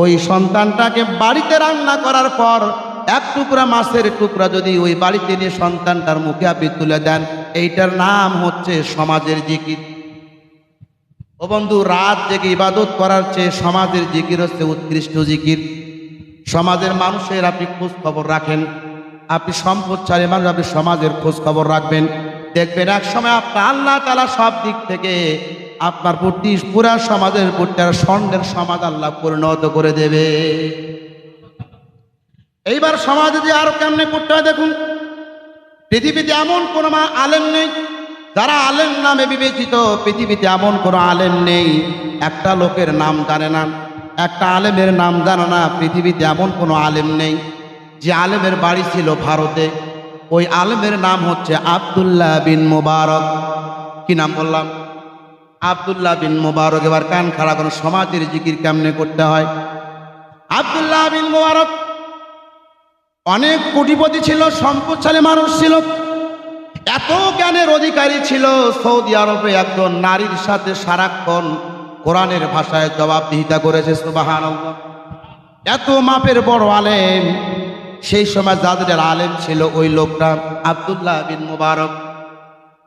ওই সন্তানটাকে বাড়িতে রান্না করার পর 1 টুকরা মাছের টুকরা যদি ওই বাড়িতে নিয়ে সন্তানটার মুখে আপনি তুলে দেন, এইটার নাম হচ্ছে সমাজের জিকির। ও বন্ধু, রাত জেগে ইবাদত করার চেয়ে সমাজের জিকির হচ্ছে উৎকৃষ্ট জিকির। সমাজের মানুষের আপনি খোঁজ খবর রাখেন, আপনি সম্পদশালী মানুষ, আপনি সমাজের খোঁজ খবর রাখবেন, দেখবেন এক সময় আপনার আল্লাহ তাআলা সব দিক থেকে আপনার প্রতি পুরা সমাজের প্রতি স্বর্ণের সমাজ আল্লাহ পরিণত করে দেবে। এইবার সমাজে যে আরো কেমনে করতে হয় দেখুন। পৃথিবীতে এমন কোনো আলেম নেই যারা আলেম নামে বিবেচিত, পৃথিবীতে এমন কোনো আলেম নেই একটা লোকের নাম জানে না, একটা আলেমের নাম জানে না। পৃথিবীতে এমন কোনো আলেম নেই যে আলেমের বাড়ি ছিল ভারতে। ওই আলেমের নাম হচ্ছে আব্দুল্লাহ বিন মুবারক। কি নাম বললাম? আব্দুল্লাহ বিন মুবারক। এবার কান খাড়া করুন, সমাজের জিকির কেমনে করতে হয়। আব্দুল্লাহ বিন মুবারক অনেক কোটিপতি ছিল, সম্পদশালী মানুষ ছিল, এত জ্ঞানের অধিকারী ছিল। সৌদি আরবে একজন নারীর সাথে সারাক্ষণ কোরআনের ভাষায় জবাবদিহিতা করেছে। সুবহানাল্লাহ। এত মাপের বড় আলেম। সেই সময় যাদের আলেম ছিল ওই লোকটা আব্দুল্লাহ বিন মুবারক।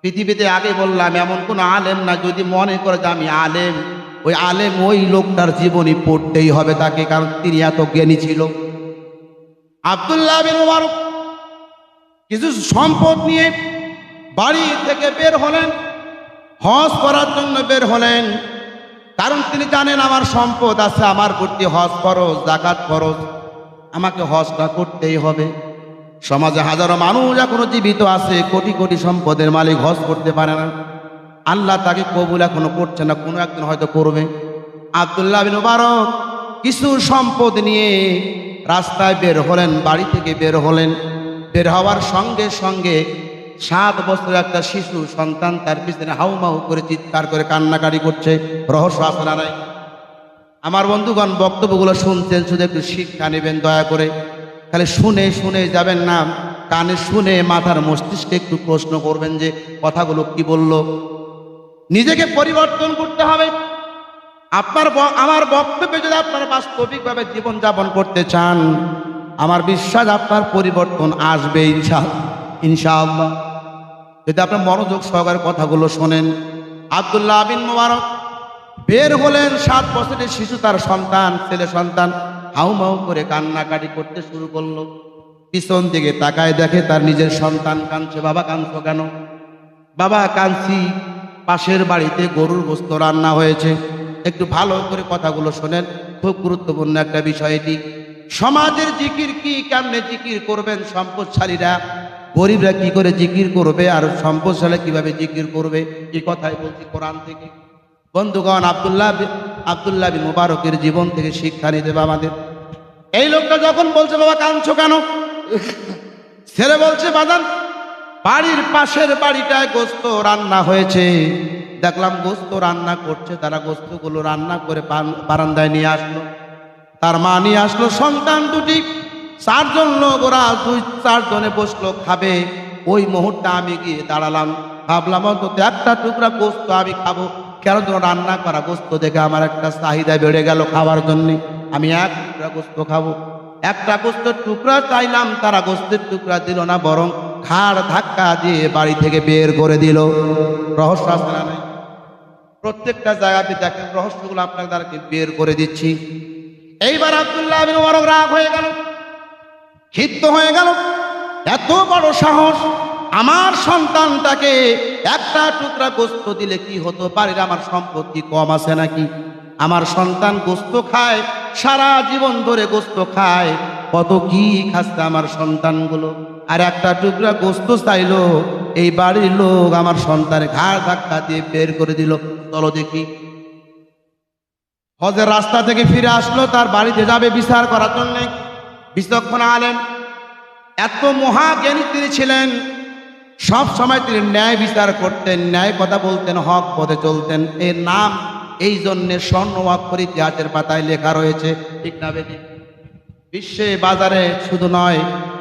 পৃথিবীতে আগে বললাম এমন কোন আলেম না, যদি মনে করে যে আমি আলেম, ওই আলেম ওই লোকটার জীবনী পড়তেই হবে তাকে, কারণ তিনি এত জ্ঞানী ছিল। আব্দুল্লাহ বিন মুবারক কিছু সম্পদ নিয়ে বাড়ি থেকে বের হলেন, হজ করার জন্য বের হলেন। কারণ তিনি জানেন আমার সম্পদ আছে, আমার প্রতি হজ ফরজ, যাকাত ফরজ, আমাকে হজটা করতেই হবে। সমাজে হাজারো মানুষ এখনো জীবিত আছে, কোটি কোটি সম্পদের মালিক, হজ করতে পারে না। আল্লাহ তাকে কবুল এখনো করছে না, কোনো একদিন হয়তো করবে। আব্দুল্লাহ বিন মুবারক কিছু সম্পদ নিয়ে রাস্তায় বের হলেন, বাড়ি থেকে বের হলেন। বের হওয়ার সঙ্গে সঙ্গে 7 বছরের একটা শিশু সন্তান তার পিছনে হাউমাউ করে চিৎকার করে কান্নাকাটি করছে। রহস্য আছে না নাই? আমার বন্ধুগণ, বক্তব্যগুলো শুনছেন, শুধু একটু শিক্ষা নেবেন দয়া করে। খালি শুনে শুনে যাবেন না, কানে শুনে মাথার মস্তিষ্কে একটু প্রশ্ন করবেন যে কথাগুলো কি বলল। নিজেকে পরিবর্তন করতে হবে। আমার বক্তব্যে যদি আপনারা বাস্তবিকভাবে জীবনযাপন করতে চান, আমার বিশ্বাস আপনার পরিবর্তন আসবে ইনশাআল্লাহ, যদি আপনার মনোযোগ সহকারে কথাগুলো শোনেন। আব্দুল্লাহ বিন মুবারক বের হলেন, 7 বছরের শিশু তার সন্তান, ছেলে সন্তান হাউমাউ করে কান্নাকাটি করতে শুরু করলো। পিছন দিকে তাকায় দেখে তার নিজের সন্তান কাঁদছে। বাবা কাঁদছো কেন? বাবা কাঁদছি, পাশের বাড়িতে গরুর গোশত রান্না হয়েছে। একটু ভালো করে কথাগুলো শোনেন, খুব গুরুত্বপূর্ণ একটা বিষয় এটি। সমাজের জিকির কি, কেমনে জিকির করবেন? সম্পদশালীরা, গরিবরা কি করে জিকির করবে, আর সম্পদশালী কিভাবে জিকির করবে, এই কথাই বলছি কোরআন থেকে। বন্ধুগণ, আব্দুল্লাহ বিন মুবারকের জীবন থেকে শিক্ষা নিতে হবে আমাদের। এই লোকটা যখন বলছে বাবা কাঁদছো কেন, ছেলে বলছে বাজান বাড়ির পাশের বাড়িটায় গোশত রান্না হয়েছে, দেখলাম গোশত রান্না করছে, তারা গোশতগুলো রান্না করে বারান্দায় নিয়ে আসলো। তার মা নিয়ে আসলো সন্তান দুটি, 4 জন লোক, ওরা 2-4 জনে বসলো খাবে। ওই মুহূর্তে আমি গিয়ে দাঁড়ালাম, ভাবলাম অন্তত একটা টুকরা গোশত আমি খাবো। কেন যেন রান্না করা গোশত দেখে আমার একটা চাহিদা বেড়ে গেল খাওয়ার জন্যে। আমি 1 টুকরা গোশত খাবো। একটা গোশতের টুকরা চাইলাম, তারা গোশতের টুকরা দিল না, বরং ঘাড় ধাক্কা দিয়ে বাড়ি থেকে বের করে দিল। রহস্য আছে না নাই? প্রত্যেকটা জায়গাতে দেখেন, রহস্যগুলো আপনার দ্বারা বের করে দিচ্ছি। এইবার আব্দুল্লাহ বিন মুবারক রাগ হয়ে গেল, ক্ষিপ্ত হয়ে গেল। এত বড় সাহস! আমার সন্তানটাকে একটা টুকরা গোশত দিলে কি হতো? বাড়ির আমার সম্পত্তি কম আছে নাকি? আমার সন্তান গোশত খায়, সারা জীবন ধরে গোশত খায়, কত কি খাচ্ছে আমার সন্তানগুলো, আর একটা টুকরা গোশত চাইলো। এই বাড়ির লোক আমার সন্তানের ঘাড় ধাক্কা দিয়ে বের করে দিল। চলো দেখি। হজের রাস্তা থেকে ফিরে আসলো, তার বাড়িতে যাবে বিচার করার জন্য। বিচক্ষণ আলেম, এত মহাজ্ঞানী তিনি ছিলেন। সব সময় তিনি ন্যায় বিচার করতেন, ন্যায় কথা বলতেন, হক পথে চলতেন। এর নাম এই জন্যে স্বর্ণ অক্ষর ইতিহাসের পাতায় লেখা রয়েছে, ঠিক না বেঠিক? বিশ্বে বাজারে শুধু নয়,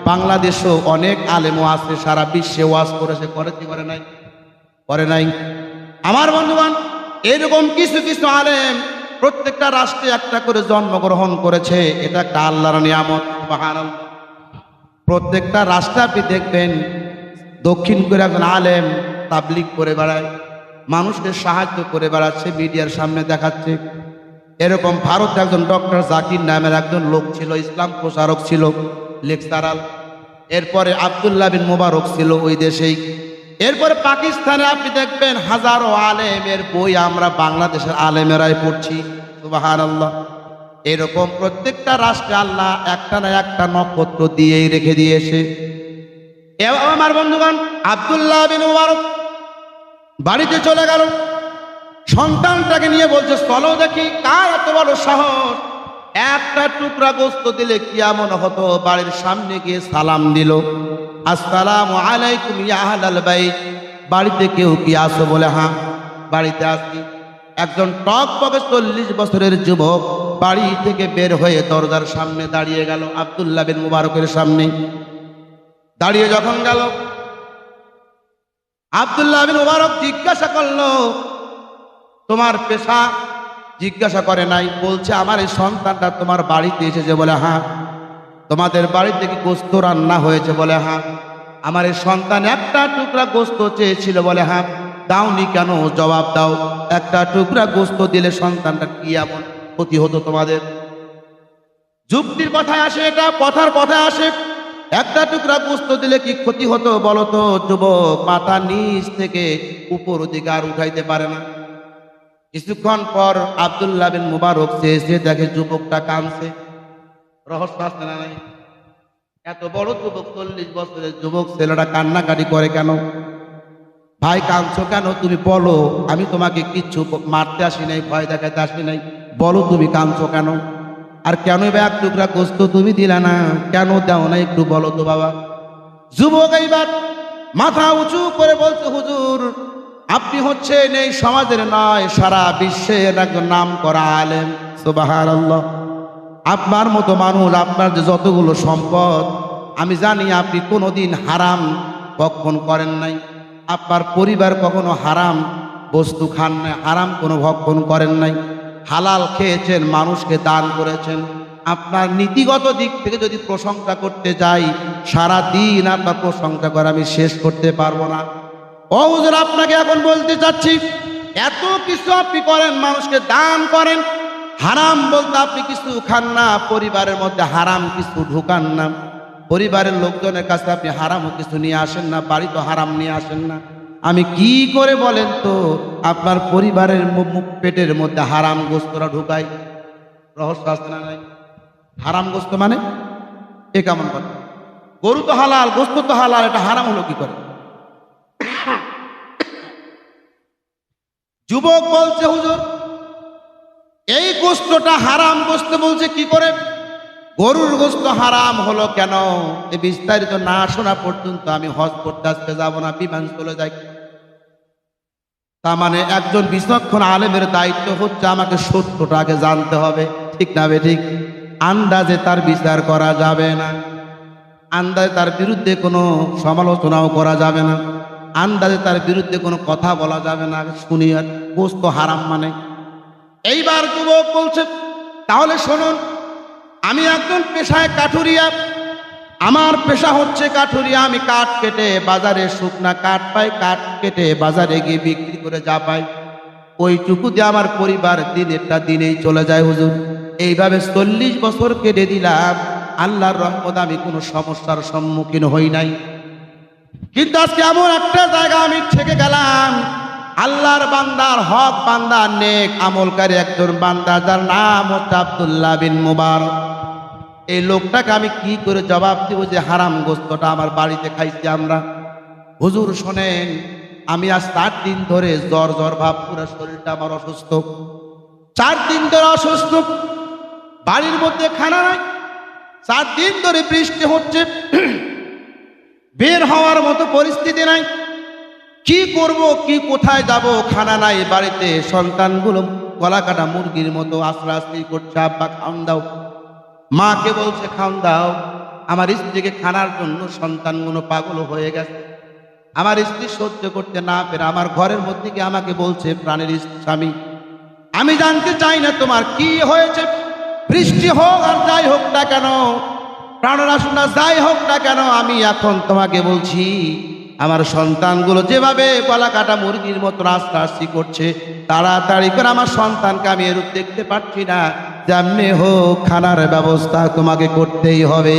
বাংলাদেশেও অনেক আলেমও আছে, সারা বিশ্বে ওয়াজ করেছে, করে নাই? করে নাই? আমার বন্ধুগণ, এরকম কিছু কিছু আলেম প্রত্যেকটা রাষ্ট্রে একটা করে জন্মগ্রহণ করেছে। এটা একটা আল্লাহর নিয়ামত। সুবহানাল্লাহ। প্রত্যেকটা রাষ্ট্রে আপনি দেখবেন, দক্ষিণ কোরিয়া একজন আলেম তাবলিগ করে বেড়ায়, মানুষকে সাহায্য করে বেড়াচ্ছে, মিডিয়ার সামনে দেখাচ্ছে। এরকম ভারতে একজন ডক্টর জাকির নামের একজন লোক ছিল, ইসলাম প্রচারক ছিল, লেকচারাল। এরপরে আব্দুল্লাহ বিন মুবারক ছিল ওই দেশেই। এরপরে পাকিস্তানে আপনি দেখবেন হাজারো আলেমের বই আমরা বাংলাদেশের আলেমেরাই পড়ছি, সুবহানাল্লাহ। এরকম প্রত্যেকটা রাষ্ট্রে আল্লাহ একটা না একটা নক্ষত্র দিয়েই রেখে দিয়েছে। আমার বন্ধুগণ, আব্দুল্লাহ বিন মুবারক বাড়িতে চলে গেল, সন্তানটাকে নিয়ে বলছে চলো দেখি কার এত বড় সাহস, একটা টুকরা গোস্ত দিলে কি এমন হতো। বাড়ির সামনে গিয়ে সালাম দিল, আসসালামু আলাইকুম ইয়া আহলাল বাইত, বাড়িতে কেউ কি আসো? বলে হ্যাঁ বাড়িতে আসি। একজন টকবকে 40 বছরের যুবক বাড়ি থেকে বের হয়ে দরজার সামনে দাঁড়িয়ে গেল, আব্দুল্লাহ বিন মুবারকের সামনে দাঁড়িয়ে যখন গেল, আব্দুল্লাহ বিন মুবারক জিজ্ঞাসা করলো তোমার পেশা? জিজ্ঞাসা করে নাই, বলছে আমার এই সন্তানটা তোমার বাড়িতে এসেছে। বলে হ্যাঁ। তোমাদের বাড়িতে কি গোস্ত রান্না হয়েছে? বলে হ্যাঁ। আমার এই সন্তান একটা টুকরা গোস্ত চেয়েছিল। বলে হ্যাঁ। দাওনি কেন? জবাব দাও। একটা টুকরা গোস্ত দিলে সন্তানটা কি এমন ক্ষতি হতো তোমাদের? যুক্তির কথায় আসে, এটা কথার কথায় আসে। একটা টুকরা গোস্ত দিলে কি ক্ষতি হতো বলো তো? যুবক মাথা নিচ থেকে উপর দিকে আর উঠাইতে পারে না। কিছুক্ষণ পর আব্দুল্লাহ বিন মুবারক এসে দেখে যুবকটা কাঁদছে। রহস্য আসছে না নাই? এত বড় যুবক, 40 বছরের যুবক, ছেলেটা কান্নাকাটি করে কেন? ভাই কাঁদছো কেন? তুমি বলো, আমি তোমাকে কিচ্ছু মারতে আসি নাই, ভয় দেখাতে আসি নাই, বলো তুমি কাঁদছো কেন? আর কেন বা এক টুকরা গোস্ত তুমি দিলা না? কেন দাও না একটু বলো তো বাবা। যুবক এইবার মাথা উঁচু করে বলছে, হুজুর আপনি হচ্ছেন এই সমাজের নয় সারা বিশ্বের একজন নাম করা আলেম, সুবহানাল্লাহ। আপনার মতো মানুষ, আপনার যে যতগুলো সম্পদ, আমি জানি আপনি কোনোদিন হারাম ভক্ষণ করেন নাই, আপনার পরিবার কখনো হারাম বস্তু খান নাই, হারাম কোনো ভক্ষণ করেন নাই, হালাল খেয়েছেন, মানুষকে দান করেছেন। আপনার নীতিগত দিক থেকে যদি প্রশংসা করতে যাই, সারা দিন আপনার প্রশংসা করে আমি শেষ করতে পারবো না। ও হুজুর, আপনাকে এখন বলতে চাচ্ছি, এত কিছু আপনি করেন, মানুষকে দান করেন, হারাম বলতে আপনি কিছু খান না, পরিবারের মধ্যে হারাম কিছু ঢুকান না, পরিবারের লোকজনের কাছে আপনি হারামও কিছু নিয়ে আসেন না, বাড়ি তো হারাম নিয়ে আসেন না, আমি কি করে বলেন তো আপনার পরিবারের মুখ পেটের মধ্যে হারাম গোস্তরা ঢুকাই? রহস্য আসছে না নাই? হারাম গোস্ত মানে এ কেমন কথা? গরু তো হালাল, গোস্ত তো হালাল, এটা হারাম হলো কি করে? যুবক বলছে, হুজুর এই গোস্তটা হারাম গোস্ত। বলছে কি করে? গরুর গোস্ত হারাম হলো কেন? এই বিস্তারিত না শোনা পর্যন্ত আমি হজ করতে আজকে যাবো না, বিমান চলে যাই। তার মানে একজন বিচক্ষণ আলেমের দায়িত্ব হচ্ছে আমাকে সত্যটা আগে জানতে হবে, ঠিক না বে ঠিক? আন্দাজে তার বিচার করা যাবে না, আন্দাজে তার বিরুদ্ধে কোনো সমালোচনাও করা যাবে না, আন্দাজে তার বিরুদ্ধে কোনো কথা বলা যাবে না। শুনি আর গোস্ত হারাম মানে। এইবার যুবক বলছে, তাহলে শুনুন, আমি একজন পেশায় কাঠুরিয়া, আমার পেশা হচ্ছে কাঠুরিয়া, আমি কাঠ কেটে বাজারে শুকনা কাঠ পাই, কাঠ কেটে বাজারে গিয়ে বিক্রি করে যা পাই, ওইটুকু দিয়ে আমার পরিবার দিনেরটা দিনেই চলে যায় হুজুর। এইভাবে 40 বছর কেটে দিলাম, আল্লাহর রহমতে আমি কোনো সমস্যার সম্মুখীন হই নাই। কিন্তু আজকে এমন একটা জায়গা আমি ঠেকে গেলাম, আল্লাহর বান্দার হক বান্দা, নেক আমলকারী একজন বান্দা, যার নাম হচ্ছে আব্দুল্লাহ বিন মুবারক। এই লোকটাকে আমি কি করে জবাব দিব যে হারাম গোস্তটা আমার বাড়িতে খাইছি আমরা? হুজুর শোনেন, আমি আজ 4 দিন ধরে জ্বর জ্বর ভাব, পুরো শরীরটা আমার অসুস্থ, 4 দিন ধরে অসুস্থ, বাড়ির মধ্যে খানা নাই, 4 দিন ধরে বৃষ্টি হচ্ছে, বের হওয়ার মতো পরিস্থিতি নাই, কি করব, কি কোথায় যাব, খানা নাই বাড়িতে, সন্তানগুলো গলা কাটা মুরগির মতো আশ্রাস্তি করছে, আব্বা খাওন দাও, মাকে বলছে খাওন দাও। আমার স্ত্রীকে খানার জন্য সন্তানগুলো পাগল হয়ে গেছে, আমার স্ত্রী সহ্য করতে না পেরে আমার ঘরের মধ্যে গিয়ে আমাকে বলছে, প্রাণের স্বামী আমি জানতে চাই না তোমার কি হয়েছে, বৃষ্টি হোক আর যাই হোক না কেন, প্রাণনাশনা যাই হোক না কেন, আমি এখন তোমাকে বলছি আমার সন্তানগুলো যেভাবে গলা কাটা মুরগির মতো রাস্তারাস্তি করছে, তাড়াতাড়ি করে আমার সন্তানকে আমি এরূপ দেখতে পাচ্ছি না, যেমনি হোক খানার ব্যবস্থা তোমাকে করতেই হবে।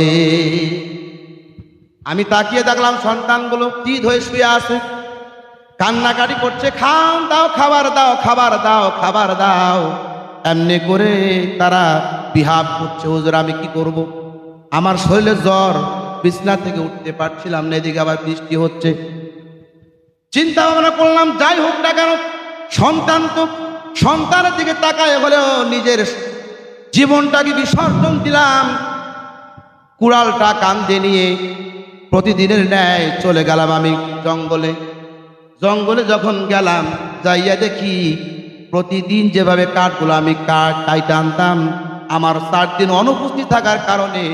আমি তাকিয়ে দেখলাম সন্তানগুলো চিৎ হয়ে শুয়ে আছে, কান্নাকাটি করছে, খান দাও, খাবার দাও, খাবার দাও, খাবার দাও। এমনি করে তারা বিহাব করছে। হুজুর আমি কি করব? আমার শরীরে জ্বর, বিছনা থেকে উঠতে পারছিলাম না, এদিকে আবার বৃষ্টি হচ্ছে। চিন্তা ভাবনা করলাম, যাই হোক না কেন, সন্তান তো, সন্তানের দিকে তাকায় হলেও নিজের জীবনটাকে বিসর্জন দিলাম। কুড়ালটা কাঁধে নিয়ে প্রতিদিনের ন্যায় চলে গেলাম আমি জঙ্গলে। জঙ্গলে যখন গেলাম, যাইয়া দেখি প্রতিদিন যেভাবে কাঠগুলো আমি কাইটা আনতাম, আমার 4 দিন অনুপস্থিত থাকার কারণে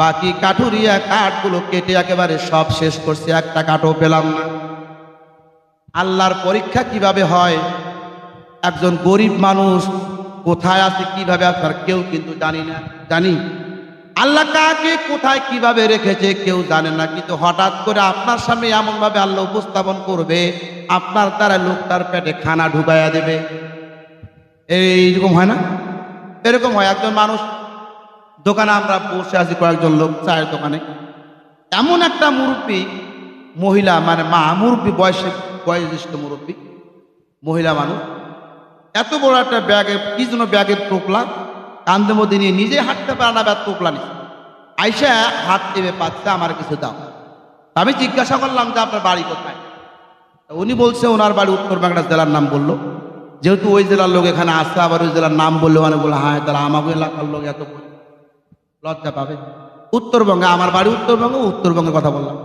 বাকি কাঠুরিয়া কাঠগুলো কেটে একেবারে সব শেষ করছে, একটা কাঠও পেলাম না। আল্লাহর পরীক্ষা কিভাবে হয়, একজন গরিব মানুষ কোথায় আছে, কিভাবে আপনার কেউ কিন্তু জানি না। জানি আল্লাহ কাকে কোথায় কিভাবে রেখেছে কেউ জানে না, কিন্তু হঠাৎ করে আপনার সামনে এমনভাবে আল্লাহ উপস্থাপন করবে, আপনার দ্বারা লোকটার পেটে খানা ঢুকাইয়া দেবে। এইরকম হয় না? এরকম হয়। একজন মানুষ দোকানে, আমরা বসে আছি কয়েকজন লোক চায়ের দোকানে, এমন একটা মুরব্বী মহিলা, মানে মা, মুরব্বী বয়োজ্যেষ্ঠ মুরব্বী মহিলা মানুষ, এত বড় একটা ব্যাগে, কি যেন ব্যাগের টোপলা কান্দের মধ্যে নিয়ে নিজে হাঁটতে পারে না, ব্যাগ টোপলা নিচ্ছে, আইসা হাত টেপে পাচ্ছে আমার কিছু দাও। আমি জিজ্ঞাসা করলাম যে আপনার বাড়ি কোথায়? উনি বলছে ওনার বাড়ি উত্তরবঙ্গের জেলার নাম বললো। যেহেতু ওই জেলার লোক এখানে আসছে, আবার ওই জেলার নাম বললো, মানে বললো হ্যাঁ তাহলে আমাকে এলাকার লোক এত লজ্জা পাবে। উত্তরবঙ্গে, আমার বাড়ি উত্তরবঙ্গ, উত্তরবঙ্গের কথা বললাম।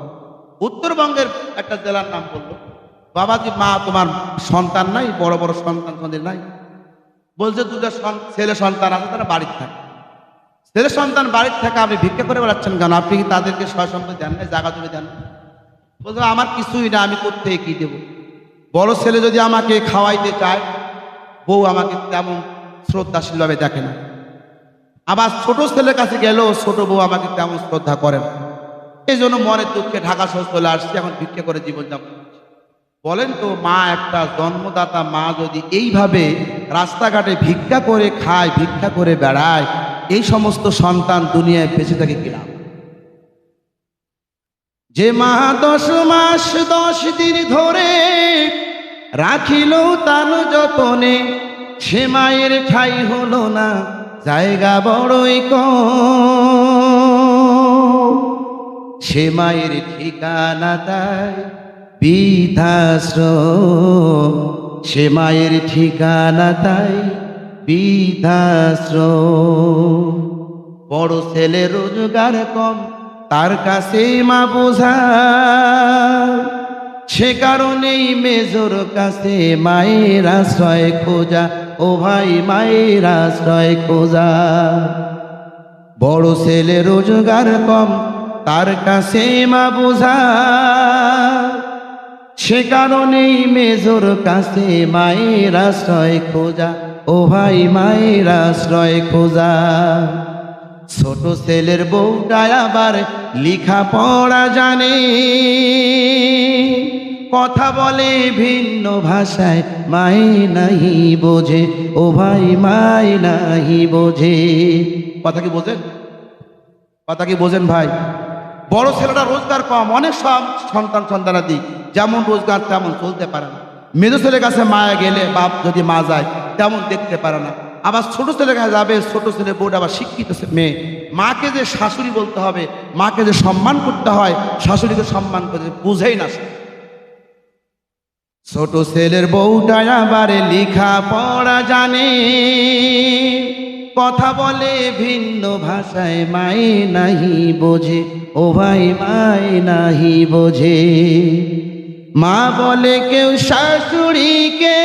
উত্তরবঙ্গের একটা জেলার নাম বললো। বাবাজি, মা তোমার সন্তান নাই? বড় বড় সন্তান নাই? বলছে 2টা ছেলে সন্তান আছে, তারা বাড়িতে থাকে। ছেলে সন্তান বাড়িতে থাকে, আপনি ভিক্ষা করে বেড়াচ্ছেন কেন? আপনি কি তাদেরকে সয় সম্পত্তি দেন না, জায়গা জমি দেন না? বলছে আমার কিছুই না, আমি কোত্থেকে কি দেবো? বড় ছেলে যদি আমাকে খাওয়াইতে চায়, বউ আমাকে তেমন শ্রদ্ধাশীলভাবে দেখে না। আবার ছোট ছেলের কাছে গেলেও ছোট বউ আমাকে তেমন শ্রদ্ধা করে না। এই জন্য মনের দুঃখে ঢাকা শহর চলে আসছি, এখন ভিক্ষা করে জীবনযাপন করছি। বলেন তো, মা, একটা জন্মদাতা মা যদি এইভাবে রাস্তাঘাটে ভিক্ষা করে খায়, ভিক্ষা করে বেড়ায়, এই সমস্ত সন্তান দুনিয়ায় বেঁচে থাকে কিনা? যে মা 10 মাস 10 দিন ধরে রাখিল তার যতনে, সে মায়ের ঠাই হলো না জায়গা বড়ই কম। সে মায়ের ঠিকানা তাই বৃদ্ধাশ্রম, সে মায়ের ঠিকানা তাই বৃদ্ধাশ্রম। বড় ছেলে রোজগার কম, তার কাছে মা বোঝা, সে কারণেই মেজর কাছে মায়ের আশ্রয় খোঁজা। ও ভাই, মায়ের আশ্রয় খোঁজা। বড় ছেলে রোজগার কম, তার কাছে মা বোঝা, সে কারণেই মেজর কাছে মায়ের আশ্রয় খোঁজা। ও ভাই, মায়ের আশ্রয় খোঁজা। ছোট ছেলের বউটা আবার লিখা পড়া জানে, কথা বলে ভিন্ন ভাষায়, মাই নাহি বোঝে। ও ভাই, মাই নাহি বোঝে। কথা কি বোঝেন? কথা কি বোঝেন ভাই? বড় ছেলেটা রোজগার কম, অনেক সব সন্তানাদি যেমন রোজগার তেমন চলতে পারে না। মেজো ছেলের কাছে মায়া গেলে, বাপ যদি মা যায়, তেমন দেখতে পারে না। আবার ছোট ছেলের কাছে যাবে, ছোট ছেলে বউটা আবার শিক্ষিত মেয়ে, মাকে যে শাশুড়ি বলতে হবে, মাকে যে সম্মান করতে হয়, শাশুড়িকে সম্মান করতে বুঝেই না। ছোট ছেলের বউটা আবার লেখা পড়া জানে, কথা বলে ভিন্ন ভাষায়, মাই নাহি বোঝে। ও ভাই, মাই নাহি বোঝে। মা বলে কেউ শাশুড়িকে,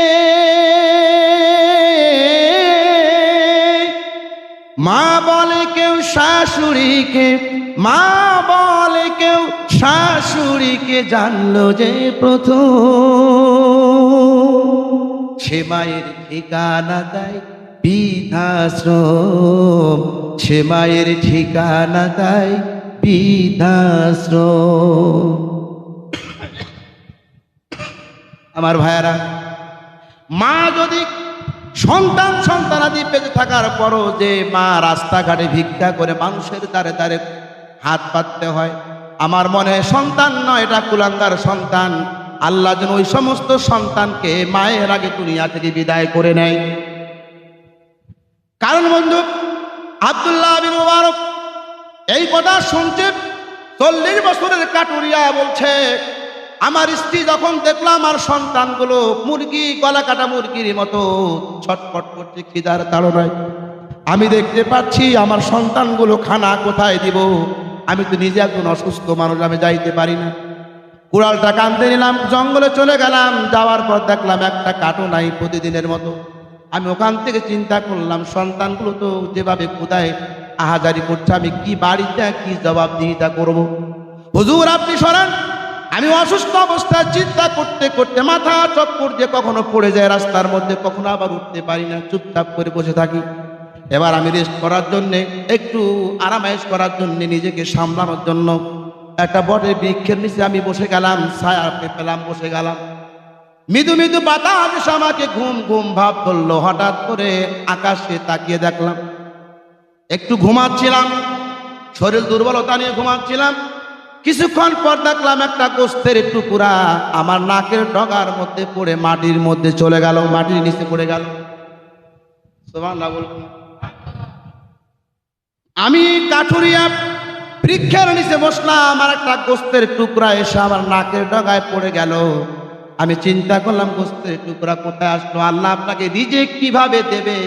মা বলে কেউ শাশুড়িকে, মা বলে কেউ শাশুড়িকে, জানলো যে প্রথম, সে মায়ের ঠিকানা দেয় বৃদ্ধাশ্রম, সে মায়ের ঠিকানা দেয় বৃদ্ধাশ্রম। আমার ভাইয়েরা, মা যদি সন্তানাদি পেতে থাকার পরও যে মা রাস্তাঘাটে ভিক্ষা করে মানুষের দ্বারে দ্বারে হাত পাততে হয়, আমার মনে হয় সন্তান নয়, এটা কুলাঙ্গার সন্তান। আল্লাহ যেন ওই সমস্ত সন্তানকে মায়ের আগে দুনিয়া থেকে বিদায় করে নেয়। কারণ বন্ধু, আব্দুল্লাহ বিন মুবারক এই কথা শুনছে, 40 বছরের কাটুরিয়া বলছে, আমার স্ত্রী যখন দেখলাম আমার সন্তানগুলো মুরগি, গলা কাটা মুরগির মতো ছটফট করছে খিদার তাড়নায়, আমি দেখতে পাচ্ছি আমার সন্তানগুলো খানা কোথায় দিব, আমি তো নিজে একজন অসুস্থ মানুষ, আমি যাইতে পারি না। কুড়ালটা কাঁদতে নিলাম, জঙ্গলে চলে গেলাম। যাওয়ার পর দেখলাম একটা কাটো নাই প্রতিদিনের মতো। আমি ওখান থেকে চিন্তা করলাম, সন্তানগুলো তো যেভাবে কোথায় আহাজারি করছে, আমি কি বাড়িতে কি জবাবদিহিতা করব। হুজুর আপনি সরান। আমি অসুস্থ অবস্থায় চিন্তা করতে করতে মাথা চক্কর দিয়ে কখনো পড়ে যায় রাস্তার মধ্যে, কখনো আবার উঠতে পারি না, চুপচাপ করে বসে থাকি। এবার আমি রেস্ট করার জন্যে, একটু আরামায়েশ করার জন্য, নিজেকে সামলানোর জন্য একটা বটের বৃক্ষের নিচে আমি বসে গেলাম, ছায়া পেলাম, বসে গেলাম। মৃদু মৃদু বাতাস এসে আমাকে ঘুম ঘুম ভাব ধরলো। হঠাৎ করে আকাশে তাকিয়ে দেখলাম, একটু ঘুমাচ্ছিলাম, শরীর দুর্বলতা নিয়ে ঘুমাচ্ছিলাম। কিছুক্ষণ পর দেখলাম একটা গোস্তের টুকরা আমার নাকের ডগার মধ্যে পড়ে মাটির মধ্যে চলে গেল, মাটির নিচে পড়ে গেল। সুবহানাল্লাহ বলুন। আমি কাঠুরিয়া বৃক্ষের নিচে বসলাম, আমার একটা গোস্তের টুকরা এসে আমার নাকের ডগায় পড়ে গেল। আমি চিন্তা করলাম, গোস্তের টুকরা কোথায় আসলো? আল্লাহ আপনাকে রিজিক কিভাবে দেবে,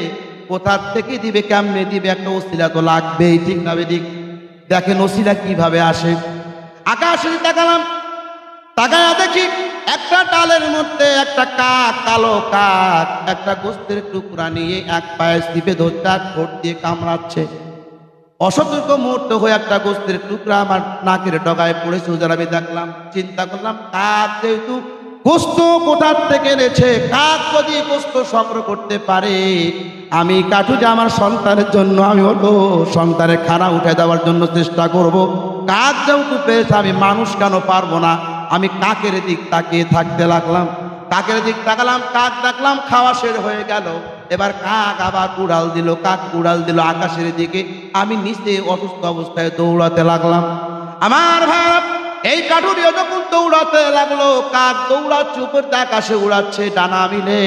কোথা থেকে দিবে, কেমনে দিবে, একটা ওসিলা তো লাগবেই, ঠিক না বেদিক? দেখেন ওসিলা কিভাবে আসে। আকাশে তাকালাম, তাকায়া দেখি একটা ডালের মধ্যে একটা কাক, কালো কাক একটা গোস্তের টুকরা নিয়ে এক পায়ে চিপে ধরতে, এক ঠোঁট দিয়ে কামড়াচ্ছে। অসতর্ক মুহূর্ত হয়ে একটা গোস্তের টুকরা আমার নাকের ডগায় পড়েছে। যারা আমি দেখলাম, চিন্তা করলাম, কাক যেহেতু গোস্ত কোথার থেকে এনেছে, কাক যদি গোস্ত সংগ্রহ করতে পারে, আমি কাঠুরে আমার সন্তানের জন্য, আমি হলো সন্তানের খানা উঠে দেওয়ার জন্য চেষ্টা করব। কাক যেহেতু পেয়েছে, আমি মানুষ কেন পারবো না? আমি কাকের দিক তাকিয়ে থাকতে লাগলাম, কাকের দিক তাকালাম, কাক দেখলাম খাওয়া শেষ হয়ে গেল। এবার কাক আবার উড়াল দিল, কাক উড়াল দিল আকাশের দিকে। আমি নিচে অসুস্থ অবস্থায় দৌড়াতে লাগলাম। আমার ভাই, এই কাঠুরিয়া যখন দৌড়াতে লাগলো, কাক দৌড়াচ্ছে উপর আকাশে উড়াচ্ছে ডানা মিলে,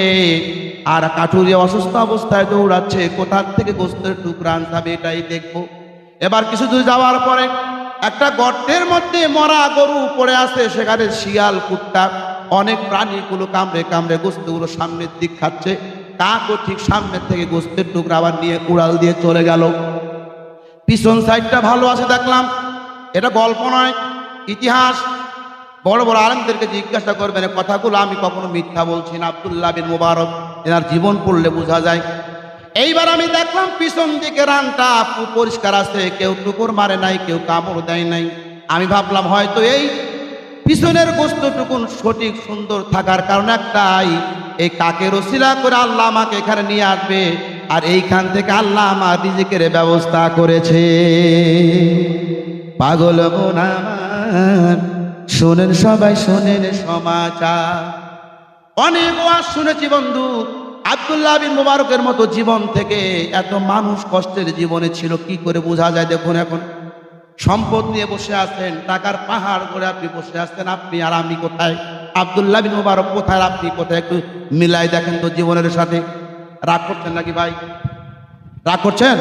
আর কাঠুরিয়া অসুস্থ অবস্থায় দৌড়াচ্ছে। কোথার থেকে গোস্তের টুকরা আনসাবে এটাই দেখবো। এবার কিছু দূর যাওয়ার পরে একটা গর্তের মধ্যে মরা গরু পড়ে আছে, সেখানে শিয়াল, কুত্তা, অনেক প্রাণীগুলো কামড়ে কামড়ে গোস্তগুলো সামনের দিক খাচ্ছে। কাকও ঠিক সামনের থেকে গোস্তের টুকরা আবার নিয়ে উড়াল দিয়ে চলে গেল। পিছন সাইডটা ভালো আছে দেখলাম। এটা গল্প নয়, ইতিহাস। বড় বড় আলেমদেরকে জিজ্ঞাসা করবেন, কথাগুলো আমি কখনো মিথ্যা বলছি না। আব্দুল্লাহ বিন মুবারক, এনার জীবন পড়লে বোঝা যায়। এইবার আমি দেখলাম পিছন দিকে রানটা পরিষ্কার আছে, কেউ টুকুর মারে নাই, কেউ কামড় দেয় নাই। আমি ভাবলাম হয়তো এই পিছনের গোস্তটুকুন সঠিক সুন্দর থাকার কারণ একটাই, এই কাকের ওসিলা করে আল্লাহ আমাকে এখানে নিয়ে আসবে, আর এইখান থেকে আল্লাহ আমার রিজিকের ব্যবস্থা করেছে। পাগল মন আমার, শোনেন সবাই, শোনেন সমাচার। অনেক ওয়াজ শুনেছি বন্ধু, আব্দুল্লাহ বিন মুবারকের মতো জীবন থেকে এত মানুষ কষ্টের জীবনে ছিল, কি করে বোঝা যায়? দেখুন, এখন সম্পদ নিয়ে বসে আছেন, টাকার পাহাড় করে আপনি বসে আছেন, আপনি আর আমি কোথায়? আব্দুল্লাহ বিন মুবারক কোথায়, আপনি কোথায়? একটু মিলাই দেখেন তো জীবনের সাথে। রাগ করছেন নাকি ভাই? রাগ করছেন?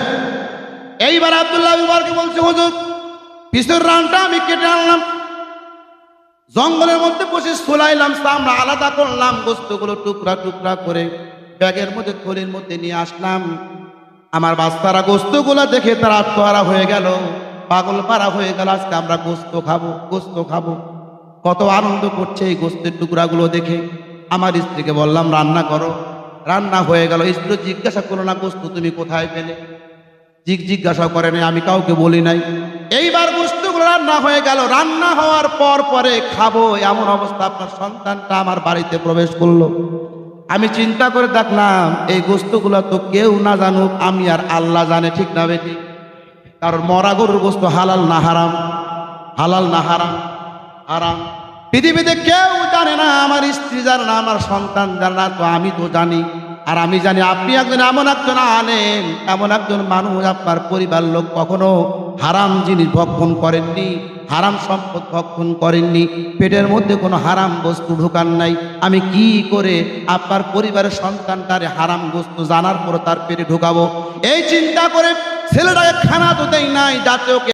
এইবার আব্দুল্লাহ বিন মুবারক বলছে, হুজুর পিছের রানটা আমি কেটে আনলাম, জঙ্গলের মধ্যে বসে সোলাইলাম, আমরা আলাদা করলাম, গোস্তগুলো টুকরা টুকরা করে ব্যাগের মধ্যে, থলির মধ্যে নিয়ে আসলাম। আমার বাচ্চারা গোস্তগুলো দেখে তারা আত্মহারা হয়ে গেল, পাগল পাড়া হয়ে গেল। আজকে আমরা গোস্ত খাবো, গোস্ত খাবো। কত আনন্দ করছে এই গোস্তের টুকরাগুলো দেখে। আমার স্ত্রীকে বললাম রান্না করো, রান্না হয়ে গেল। স্ত্রী জিজ্ঞাসা করলো না, গোস্ত তুমি কোথায় পেলে? জিজ্ঞাসা করে নাই, আমি কাউকে বলি নাই। এইবার গোস্তগুলো রান্না হয়ে গেল। রান্না হওয়ার পর পরে খাবো এমন অবস্থা, আপনার সন্তানটা আমার বাড়িতে প্রবেশ করলো। আমি চিন্তা করে দেখলাম এই গোস্তগুলো তো কেউ না জানুক, আমি আর আল্লাহ জানে, ঠিক না বেটি? কারণ মরা গরুর গোস্ত হালাল না হারাম? হালাল না হারাম? হারাম। পৃথিবীতে কেউ জানে না, আমার স্ত্রী স্ত্রী জানে না, আমার সন্তান জানে না, তো আমি তো জানি। আর আমি জানি আপনি একজন এমন একজন আলেম, এমন একজন মানুষ, আপনার পরিবার লোক কখনো হারাম জিনিস ভক্ষণ করেননি, হারাম সম্পদ ভক্ষণ করেননি, পেটের মধ্যে কোনো হারাম বস্তু ঢোকান নাই। আমি কি করে আপনার পরিবারের সন্তানটারে হারাম বস্তু জানার পর তার পেটে ঢোকাবো? এই চিন্তা করে ছেলেটাকে খানা তো দেই নাই, যাতে ওকে